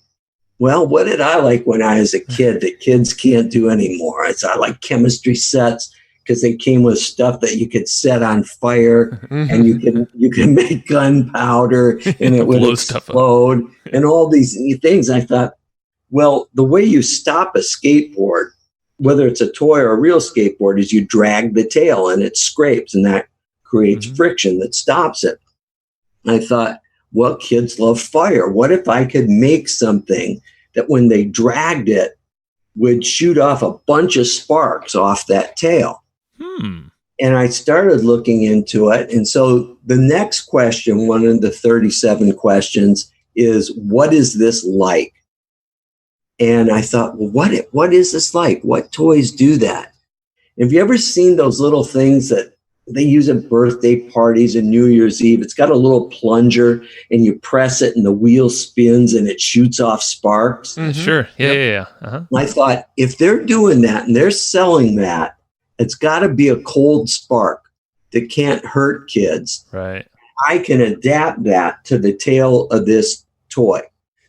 well, what did I like when I was a kid that kids can't do anymore? I like chemistry sets, because they came with stuff that you could set on fire, and you can make gunpowder, and it would explode, and all these things. I thought, well, the way you stop a skateboard, whether it's a toy or a real skateboard, is you drag the tail and it scrapes, and that creates friction that stops it. I thought, well, kids love fire. What if I could make something that when they dragged it would shoot off a bunch of sparks off that tail? And I started looking into it. And so the next question, one of the 37 questions, is, what is this like? And I thought, well, what is this like? What toys do that? Have you ever seen those little things that they use at birthday parties and New Year's Eve? It's got a little plunger, and you press it and the wheel spins and it shoots off sparks. Sure. Yeah. I thought, if they're doing that and they're selling that, it's got to be a cold spark that can't hurt kids. Right. I can adapt that to the tail of this toy.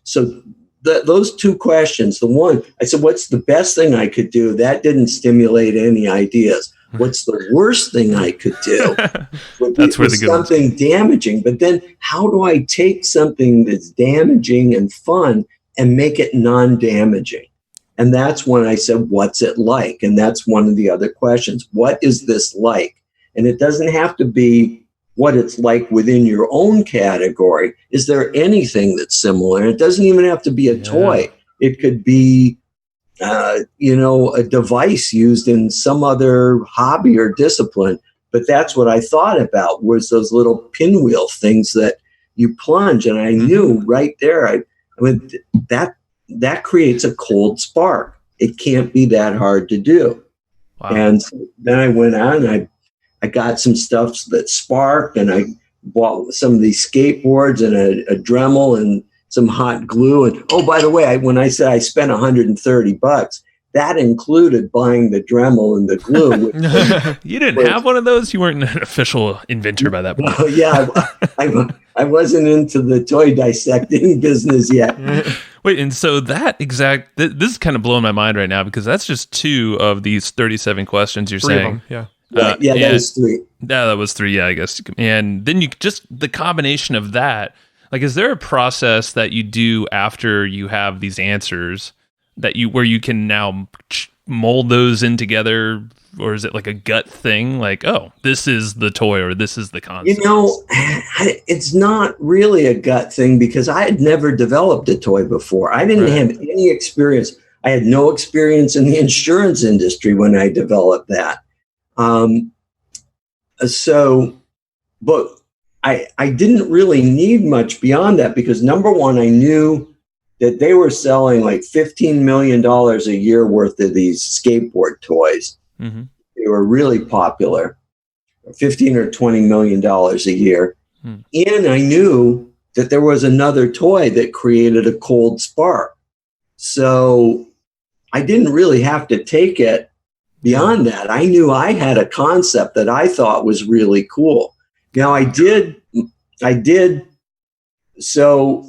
So those two questions, the one, I said, what's the best thing I could do? That didn't stimulate any ideas. What's the worst thing I could do? That's where the good something damaging. But then how do I take something that's damaging and fun and make it non-damaging? And that's when I said, what's it like? And that's one of the other questions. What is this like? And it doesn't have to be what it's like within your own category. Is there anything that's similar? And it doesn't even have to be a toy. It could be, a device used in some other hobby or discipline. But that's what I thought about, was those little pinwheel things that you plunge. And I knew right there, that creates a cold spark. It can't be that hard to do. Wow. And so then I went on and I got some stuff that sparked, and I bought some of these skateboards and a Dremel and some hot glue. And oh, by the way, when I said I spent $130, that included buying the Dremel and the glue. You didn't have one of those? You weren't an official inventor by that point. Yeah, I wasn't into the toy dissecting business yet. Wait, and so this is kind of blowing my mind right now, because that's just 2 of these 37 questions you're saying. Yeah. That was 3. That was 3, yeah, I guess. And then you just, the combination of that, like, is there a process that you do after you have these answers where you can now mold those in together, or is it like a gut thing? Like, oh, this is the toy, or this is the concept? It's not really a gut thing, because I had never developed a toy before. I didn't have any experience. I had no experience in the insurance industry when I developed that. But I didn't really need much beyond that, because number one, I knew that they were selling like $15 million a year worth of these skateboard toys. They were really popular, $15 or $20 million a year. And I knew that there was another toy that created a cold spark. So I didn't really have to take it beyond that. I knew I had a concept that I thought was really cool. Now I did. So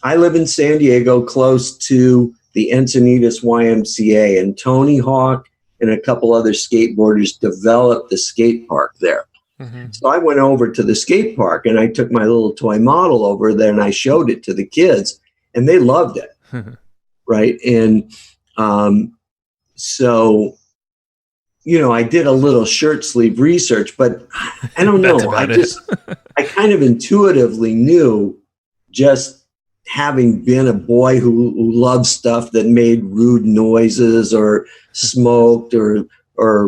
I live in San Diego, close to the Encinitas YMCA, and Tony Hawk and a couple other skateboarders developed the skate park there. So I went over to the skate park and I took my little toy model over there and I showed it to the kids and they loved it. Right. And so, you know, I did a little shirt sleeve research, but I don't know. I kind of intuitively knew, just having been a boy who loved stuff that made rude noises or smoked or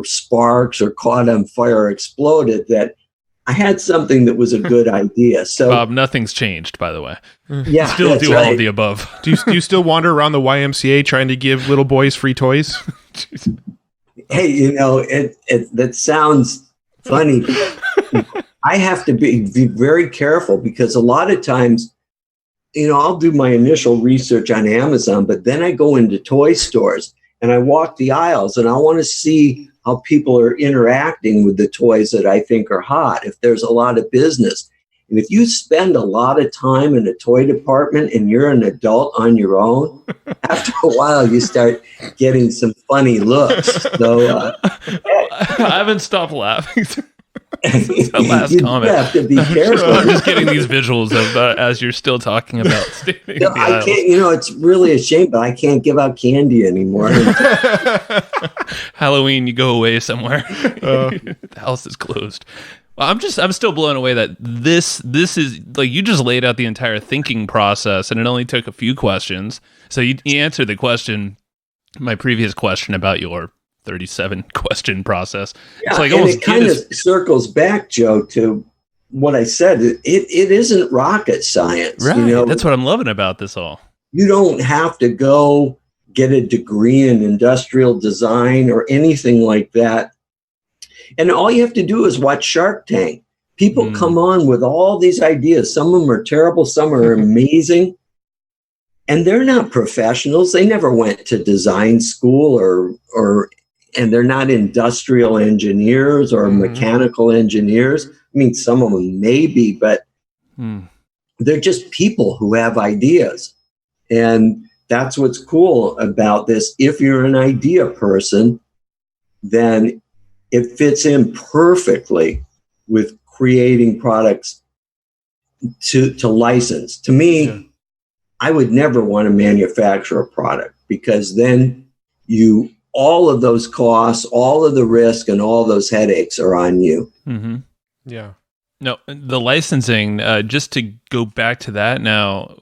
sparks or caught on fire or exploded, that I had something that was a good idea. So, Bob, nothing's changed, by the way. Yeah, still do all of the above. Do you still wander around the YMCA trying to give little boys free toys? Hey, you know, that sounds funny. I have to be very careful because a lot of times, you know, I'll do my initial research on Amazon, but then I go into toy stores and I walk the aisles and I want to see how people are interacting with the toys that I think are hot, if there's a lot of business. And if you spend a lot of time in a toy department and you're an adult on your own, after a while you start getting some funny looks. So I haven't stopped laughing. That last you comment. have to be careful. I'm just getting these visuals of as you're still talking about standing No, in the I aisles. can't. You know, it's really a shame, but I can't give out candy anymore. Halloween, you go away somewhere. The house is closed. Well, I'm still blown away that this is like, you just laid out the entire thinking process, and it only took a few questions. So you answered the question, my previous question about your 37 question process. Yeah, It's like and almost it kind of circles back, Joe, to what I said. It isn't rocket science. right. You know, That's what I'm loving about this all. you don't have to go get a degree in industrial design or anything like that. And all you have to do is watch Shark Tank. People come on with all these ideas. Some of them are terrible, some are amazing. And they're not professionals. They never went to design school and they're not industrial engineers or mechanical engineers. I mean, some of them maybe, but they're just people who have ideas. And that's what's cool about this. If you're an idea person, then it fits in perfectly with creating products to license. To me, I would never want to manufacture a product, because then all of those costs, all of the risk, and all those headaches are on you. Yeah. No, the licensing, just to go back to that now,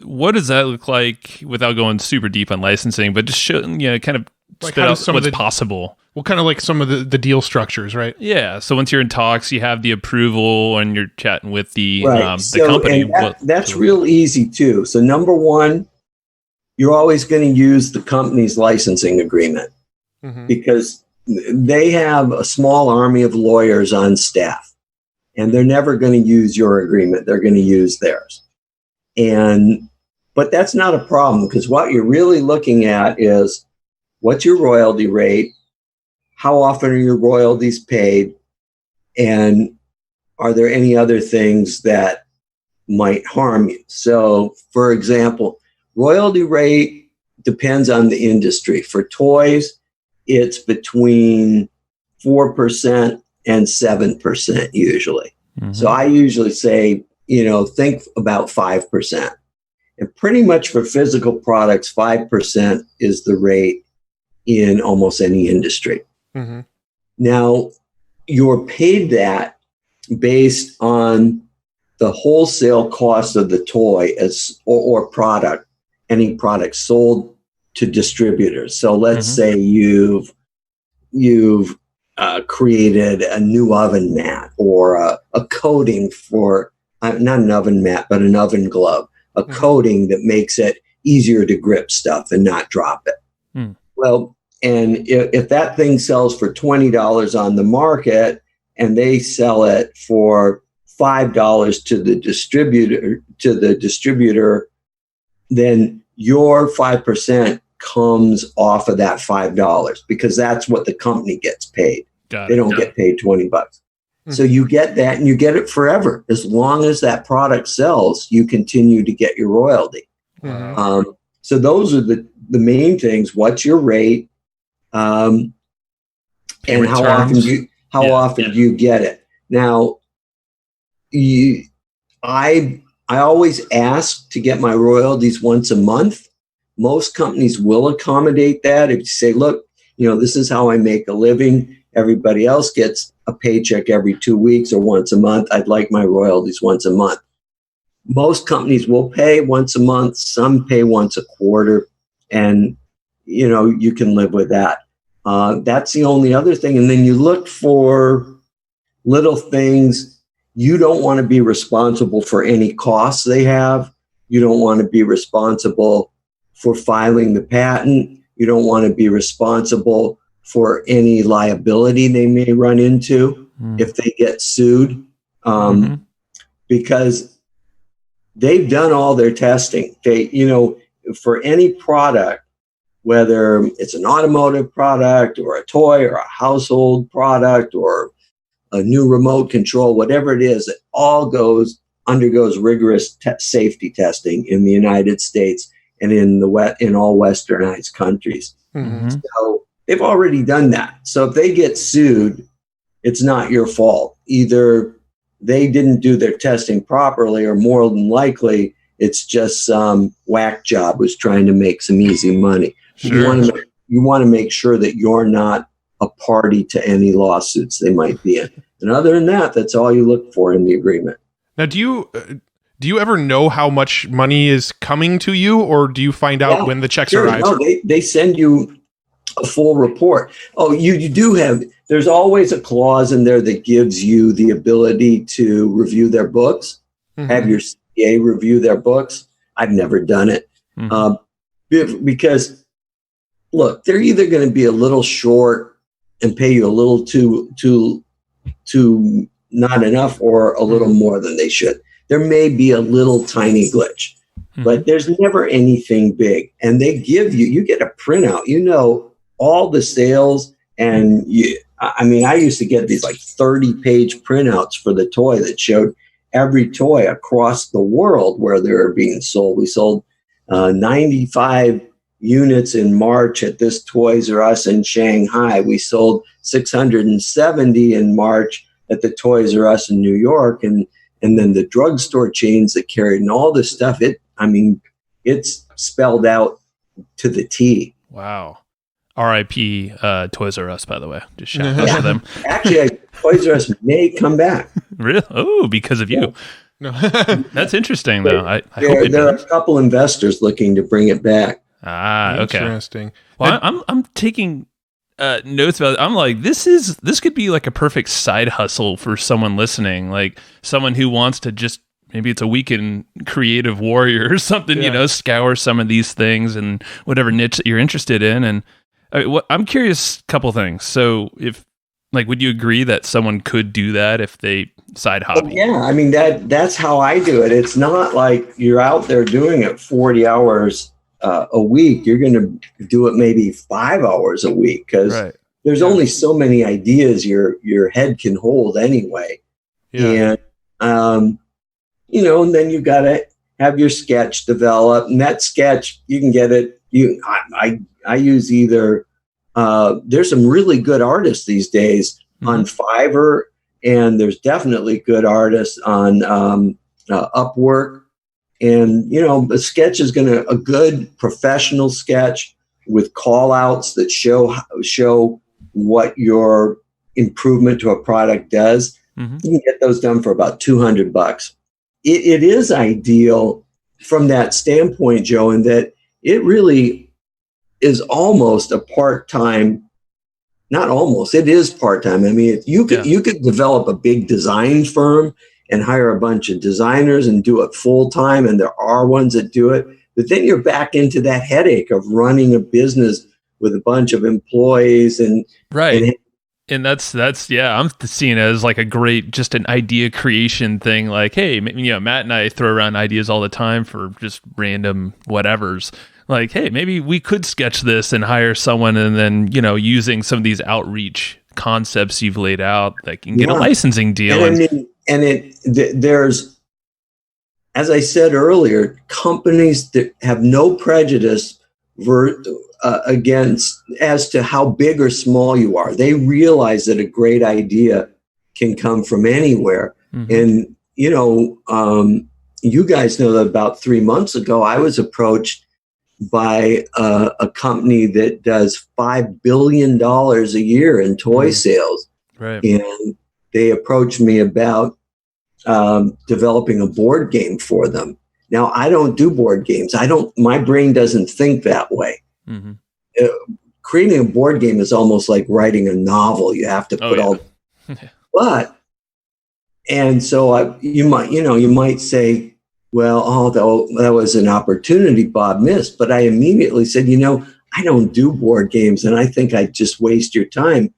what does that look like without going super deep on licensing, but just show, kind of Like spit how out does some what's of the- possible? Well, kind of like some of the deal structures, right? Yeah. So once you're in talks, you have the approval and you're chatting with the So, company. and that's real easy too. So number one, you're always going to use the company's licensing agreement, because they have a small army of lawyers on staff, and they're never going to use your agreement. They're going to use theirs. But that's not a problem, because what you're really looking at is, what's your royalty rate? How often are your royalties paid? And are there any other things that might harm you? So, for example, royalty rate depends on the industry. For toys, it's between 4% and 7% usually. So I usually say, think about 5%. And pretty much for physical products, 5% is the rate in almost any industry. Now, you're paid that based on the wholesale cost of the toy or product, any product sold to distributors. So let's say you've created a new oven mat or a coating for, not an oven mat, but an oven glove, a coating that makes it easier to grip stuff and not drop it. Well, and if that thing sells for $20 on the market and they sell it for $5 to the distributor, then your 5% comes off of that $5 because that's what the company gets paid. They don't get paid $20. Mm-hmm. So you get that, and you get it forever. As long as that product sells, you continue to get your royalty. Mm-hmm. So those are the main things. What's your rate? And how often do you get it? Now, I always ask to get my royalties once a month. Most companies will accommodate that. If you say, look, this is how I make a living. Everybody else gets a paycheck every 2 weeks or once a month. I'd like my royalties once a month. Most companies will pay once a month. Some pay once a quarter. And, you can live with that. That's the only other thing. And then you look for little things. You don't want to be responsible for any costs they have. You don't want to be responsible for filing the patent. You don't want to be responsible for any liability they may run into if they get sued, because they've done all their testing. They, for any product, whether it's an automotive product or a toy or a household product or a new remote control, whatever it is, it all undergoes rigorous safety testing in the United States and in all westernized countries. Mm-hmm. So they've already done that. So if they get sued, it's not your fault. Either they didn't do their testing properly, or more than likely, it's just some whack job who's trying to make some easy money. Sure. You want to make sure that you're not a party to any lawsuits they might be in. And other than that, that's all you look for in the agreement. Now, do you ever know how much money is coming to you, or do you find out when the checks arrive? No, they send you a full report. Oh, you do have, there's always a clause in there that gives you the ability to review their books, have your CPA review their books. I've never done it because, look, they're either going to be a little short and pay you a little too not enough, or a little more than they should. There may be a little tiny glitch, but there's never anything big. And they give you get a printout, all the sales. And I used to get these like 30-page printouts for the toy that showed every toy across the world where they were being sold. We sold 95 units in March at this Toys R Us in Shanghai. We sold 670 in March at the Toys R Us in New York. And then the drugstore chains that carried and all this stuff, it's spelled out to the T. Wow. R.I.P. Toys R Us, by the way. Just shout out to them. Actually, Toys R Us may come back. Really? Oh, because of you. No. That's interesting, though. I hope there are a couple investors looking to bring it back. Ah, okay. Interesting. Well, I'm taking notes about it. I'm like, this could be like a perfect side hustle for someone listening, like someone who wants to just, maybe it's a weekend creative warrior or something, scour some of these things and whatever niche that you're interested in. And I'm curious, couple things. So would you agree that someone could do that if they side hobby? Yeah. That's how I do it. It's not like you're out there doing it 40 hours a week. You're going to do it maybe 5 hours a week, because there's only so many ideas your head can hold anyway. Yeah. And, and then you got to have your sketch develop, and that sketch, you can get it. I use either, there's some really good artists these days on Fiverr, and there's definitely good artists on Upwork. And, a sketch is a good professional sketch with call outs that show what your improvement to a product does. You can get those done for about $200. It is ideal from that standpoint, Joe, in that it really is almost a part-time, not almost, it is part-time. You could develop a big design firm and hire a bunch of designers and do it full-time, and there are ones that do it. But then you're back into that headache of running a business with a bunch of employees and And that's I'm seeing it as like a great, just an idea creation thing. Like, hey, Matt and I throw around ideas all the time for just random whatevers. Like, hey, maybe we could sketch this and hire someone, and then, using some of these outreach concepts you've laid out, that can get a licensing deal. There's, as I said earlier, companies that have no prejudice against as to how big or small you are. They realize that a great idea can come from anywhere. And, you guys know that about 3 months ago, I was approached by a company that does $5 billion a year in toy sales. Right. And they approached me about developing a board game for them. Now, I don't do board games. My brain doesn't think that way. Creating a board game is almost like writing a novel. You have to put and so you might say, well, that was an opportunity Bob missed. But I immediately said, I don't do board games, and I think I'd just waste your time.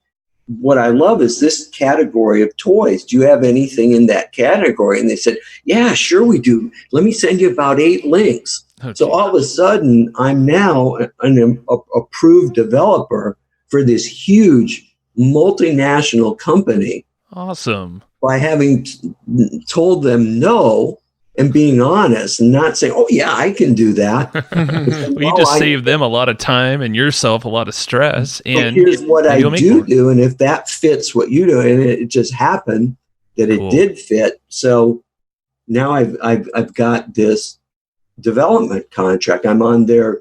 What I love is this category of toys. Do you have anything in that category? And they said, yeah, sure we do. Let me send you about 8 links. So all of a sudden, I'm now an approved developer for this huge multinational company. Awesome. By having told them no and being honest and not saying, oh, yeah, I can do that. Well, you just saved them a lot of time and yourself a lot of stress. And here's what I do. And if that fits what you do, and it just happened that it did fit. So now I've got this development contract. I'm on their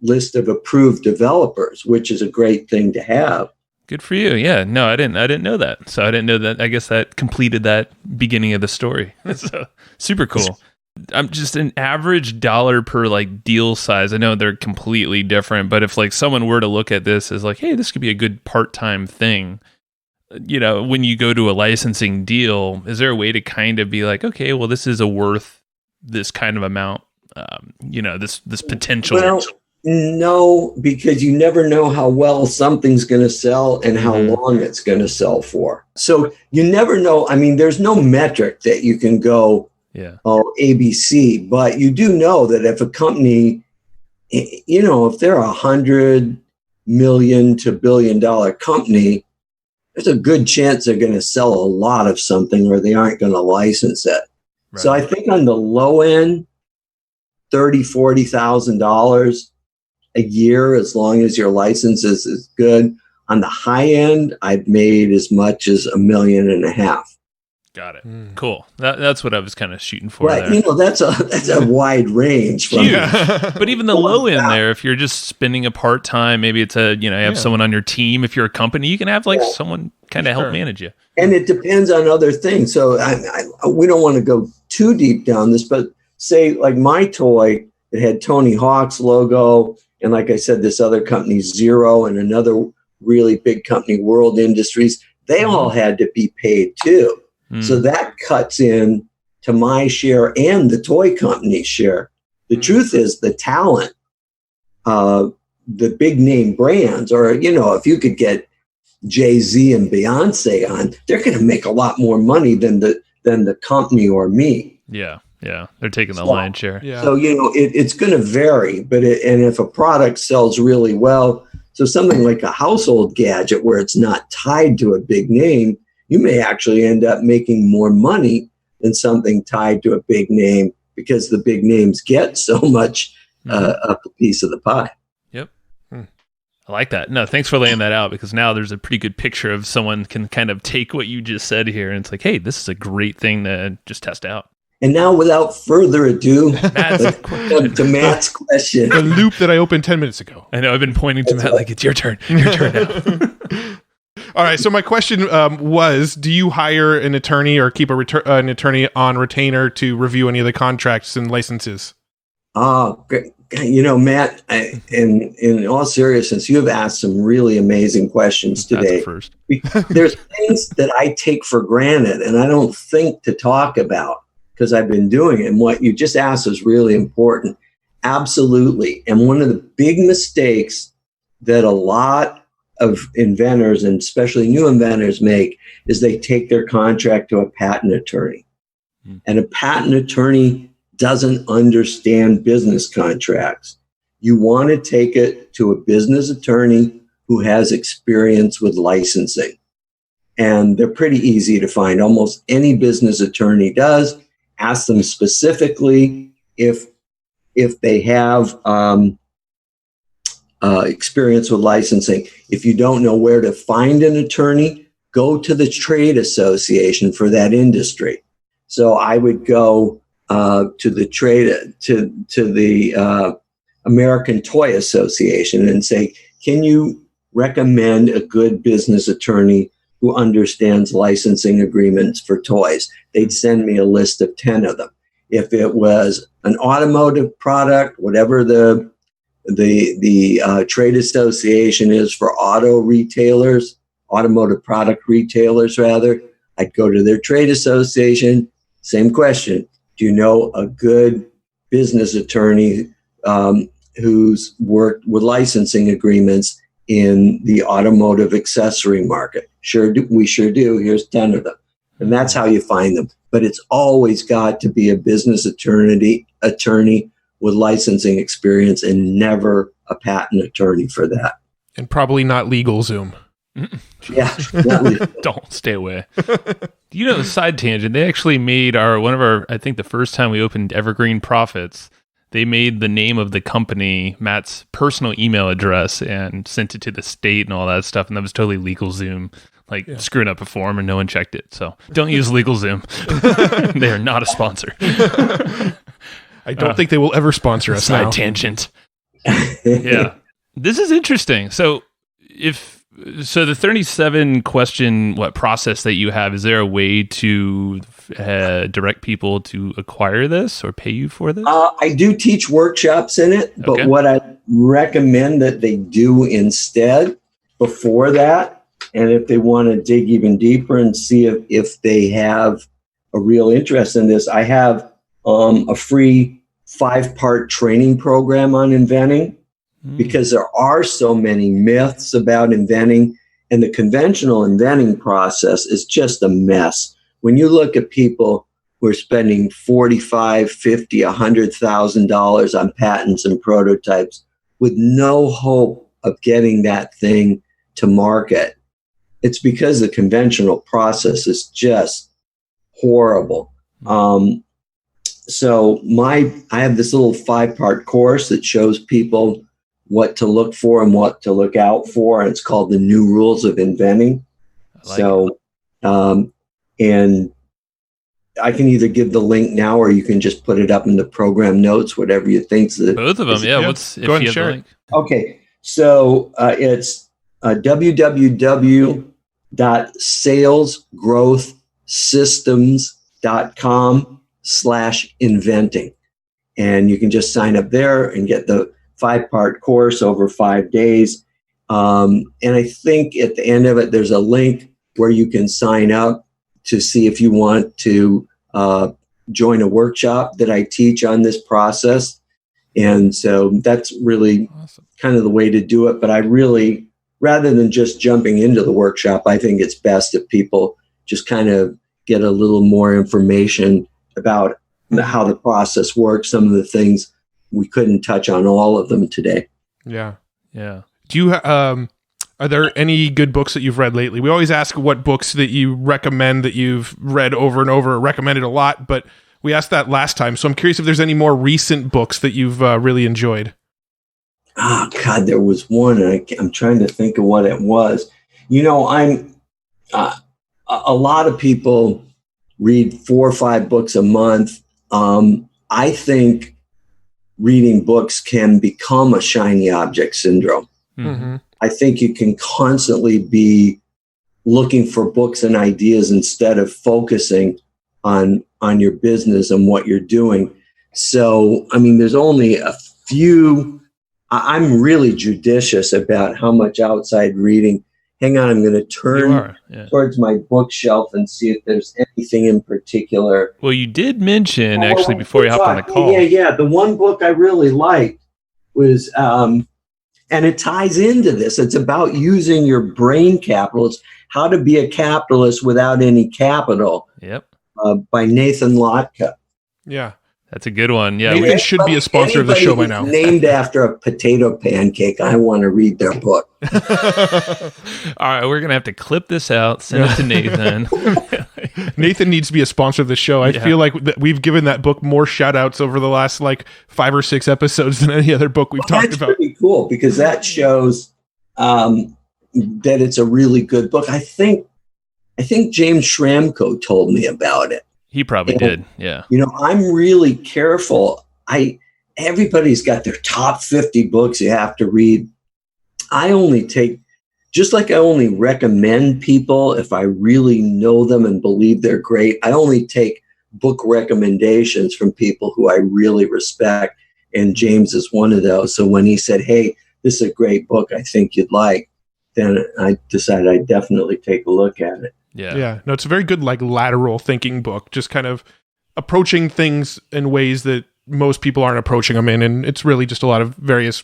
list of approved developers, which is a great thing to have. Good for you. Yeah. No, I didn't know that. So I didn't know that. I guess that completed that beginning of the story. So super cool. I'm just an average dollar per like deal size. I know they're completely different, but if like someone were to look at this as like, hey, this could be a good part-time thing, when you go to a licensing deal, is there a way to kind of be like, okay, well, this is worth this kind of amount, this potential? Well, no, because you never know how well something's going to sell and how long it's going to sell for. So you never know. I mean, there's no metric that you can go, ABC, but you do know that if a company, if they're $100 million to $1 billion company, there's a good chance they're going to sell a lot of something or they aren't going to license it. Right. So I think on the low end, $30,000, $40,000 a year, as long as your license is good. On the high end, I've made as much as $1.5 million. Got it. Cool. That's what I was kind of shooting for. Right. There. That's a wide range. Huge. But even the low end there, if you're just spending a part-time, maybe it's you have someone on your team. If you're a company, you can have like someone kind of help manage you. And it depends on other things. So we don't want to go too deep down this, but say like my toy, it had Tony Hawk's logo. And like I said, this other company, Zero, and another really big company, World Industries, they all had to be paid too. So that cuts in to my share and the toy company's share. The truth is the talent, the big name brands, or, if you could get Jay-Z and Beyonce on, they're going to make a lot more money than the company or me. Yeah. Yeah, they're taking the lion's share. Yeah. So, it's going to vary, but and if a product sells really well, so something like a household gadget where it's not tied to a big name, you may actually end up making more money than something tied to a big name because the big names get so much a piece of the pie. Yep. I like that. No, thanks for laying that out, because now there's a pretty good picture of someone can kind of take what you just said here and it's like, hey, this is a great thing to just test out. And now, without further ado, to Matt's question. The loop that I opened 10 minutes ago. I know, I've been pointing to Matt like, it's your turn. Your turn now. All right, so my question was, do you hire an attorney or keep an attorney on retainer to review any of the contracts and licenses? Matt, in all seriousness, you have asked some really amazing questions today. First. There's things that I take for granted and I don't think to talk about, because I've been doing it. And what you just asked is really important. Absolutely. And one of the big mistakes that a lot of inventors, and especially new inventors, make is they take their contract to a patent attorney. And a patent attorney doesn't understand business contracts. You want to take it to a business attorney who has experience with licensing. And they're pretty easy to find. Almost any business attorney does. Ask them specifically if they have experience with licensing. If you don't know where to find an attorney, go to the trade association for that industry. So I would go to the American Toy Association and say, can you recommend a good business attorney who understands licensing agreements for toys? They'd send me a list of 10 of them. If it was an automotive product, whatever the trade association is for automotive product retailers rather, I'd go to their trade association. Same question. Do you know a good business attorney who's worked with licensing agreements in the automotive accessory market? We sure do. Here's 10 of them. And that's how you find them. But it's always got to be a business attorney with licensing experience, and never a patent attorney for that. And probably not LegalZoom. Yeah. Not legal. Don't stay away. Side tangent, they actually made I think the first time we opened Evergreen Profits, they made the name of the company Matt's personal email address and sent it to the state and all that stuff. And that was totally LegalZoom, screwing up a form and no one checked it. So don't use LegalZoom. They are not a sponsor. I don't think they will ever sponsor us now. Side tangent. Yeah. This is interesting. So the 37 question process that you have, is there a way to direct people to acquire this or pay you for this? I do teach workshops in it, but what I recommend that they do instead before that, and if they want to dig even deeper and see if they have a real interest in this, I have a free 5-part training program on inventing, because there are so many myths about inventing, and the conventional inventing process is just a mess. When you look at people who are spending $45,000, $50,000, $100,000 on patents and prototypes with no hope of getting that thing to market, it's because the conventional process is just horrible. So I have this little 5-part course that shows people what to look for and what to look out for, and it's called The New Rules of Inventing. And I can either give the link now, or you can just put it up in the program notes, whatever you think. Both of them, yeah. Go ahead and share it. Okay, so it's www.salesgrowthsystems.com/inventing. And you can just sign up there and get the 5-part course over 5 days. And I think at the end of it, there's a link where you can sign up to see if you want to join a workshop that I teach on this process. And so that's really kind of the way to do it. But I really, rather than just jumping into the workshop, I think it's best if people just kind of get a little more information about how the process works, some of the things. We couldn't touch on all of them today. Yeah. Do you, are there any good books that you've read lately? We always ask what books that you recommend that you've read over and over, recommended a lot, but we asked that last time. So I'm curious if there's any more recent books that you've really enjoyed. Oh God, there was one, and I'm trying to think of what it was. A lot of people read 4 or 5 books a month. I think reading books can become a shiny object syndrome. Mm-hmm. I think you can constantly be looking for books and ideas instead of focusing on your business and what you're doing. So, there's only a few. I'm really judicious about how much outside reading. Hang on, I'm going to turn towards my bookshelf and see if there's anything in particular. Well, you did mention, before you hop on the call. Yeah. The one book I really liked was And it ties into this. It's about using your brain capital. It's How to Be a Capitalist Without Any Capital. Yep. By Nathan Lotka. Yeah. That's a good one. Yeah. Nathan should be a sponsor of the show by now. Named after a potato pancake. I want to read their book. All right. We're going to have to clip this out, send it to Nathan. Nathan needs to be a sponsor of the show. I feel like we've given that book more shout outs over the last 5 or 6 episodes than any other book we've talked about. That's pretty cool because that shows that it's a really good book. I think James Schramko told me about it. He probably did. Yeah. I'm really careful. Everybody's got their top 50 books you have to read. I only recommend people if I really know them and believe they're great. I only take book recommendations from people who I really respect. And James is one of those. So when he said, hey, this is a great book I think you'd like, then I decided I'd definitely take a look at it. Yeah. No, it's a very good lateral thinking book, just kind of approaching things in ways that most people aren't approaching them in. And it's really just a lot of various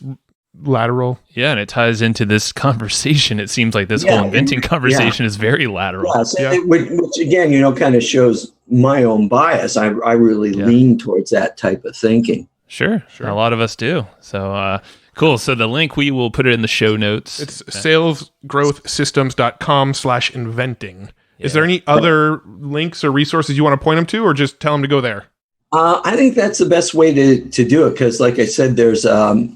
lateral. Yeah. And it ties into this conversation. It seems like this whole inventing conversation is very lateral. Which again, kind of shows my own bias. I really lean towards that type of thinking. Sure. A lot of us do. So, cool. So the link, we will put it in the show notes. It's salesgrowthsystems.com/inventing. Yeah. Is there any other links or resources you want to point them to, or just tell them to go there? I think that's the best way to do it. Because like I said, there's a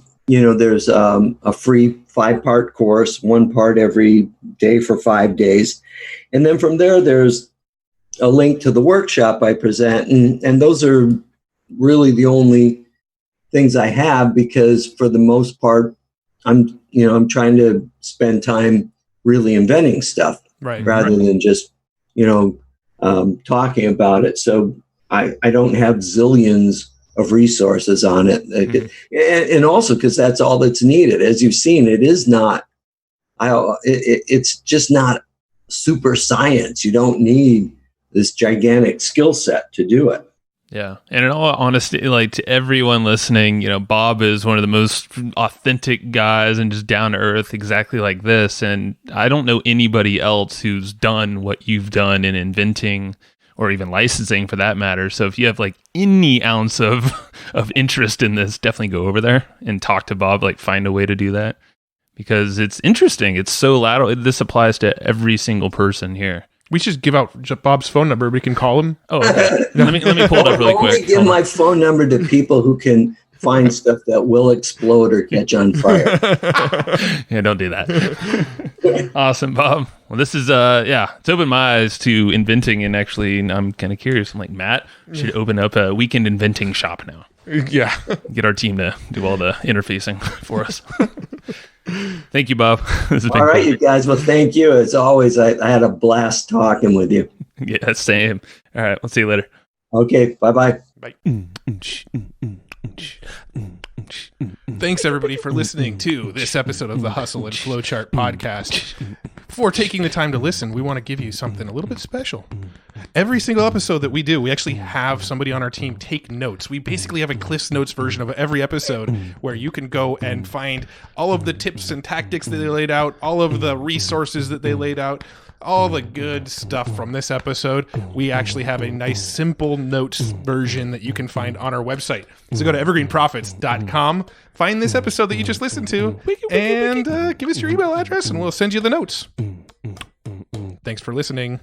free 5-part course, 1 part every day for 5 days. And then from there's a link to the workshop I present. And those are really the only things I have, because for the most part, I'm trying to spend time really inventing stuff rather than just, talking about it. So I don't have zillions of resources on it. And also because that's all that's needed. As you've seen, it is not, it's just not super science. You don't need this gigantic skill set to do it. Yeah. And in all honesty, to everyone listening, Bob is one of the most authentic guys and just down to earth, exactly like this. And I don't know anybody else who's done what you've done in inventing or even licensing for that matter. So if you have any ounce of interest in this, definitely go over there and talk to Bob, find a way to do that, because it's interesting. It's so lateral. This applies to every single person here. We should give out Bob's phone number. We can call him. Oh, okay. let me pull it up really quick. I only give my phone number to people who can find stuff that will explode or catch on fire. Yeah, don't do that. Awesome, Bob. Well, this is it's opened my eyes to inventing, and actually, I'm kind of curious. I'm like, Matt, we should open up a weekend inventing shop now. Yeah. Get our team to do all the interfacing for us. Thank you, Bob. This has been all right, you guys. Well, thank you. As always, I had a blast talking with you. Yeah, same. All right, we'll see you later. Okay, bye-bye. Bye. Thanks, everybody, for listening to this episode of the Hustle and Flowchart podcast. Before taking the time to listen, we want to give you something a little bit special. Every single episode that we do, we actually have somebody on our team take notes. We basically have a Cliff's Notes version of every episode where you can go and find all of the tips and tactics that they laid out, all of the resources that they laid out, all the good stuff from this episode. We actually have a nice simple notes version that you can find on our website. So go to evergreenprofits.com, find this episode that you just listened to, and give us your email address and we'll send you the notes. Thanks for listening.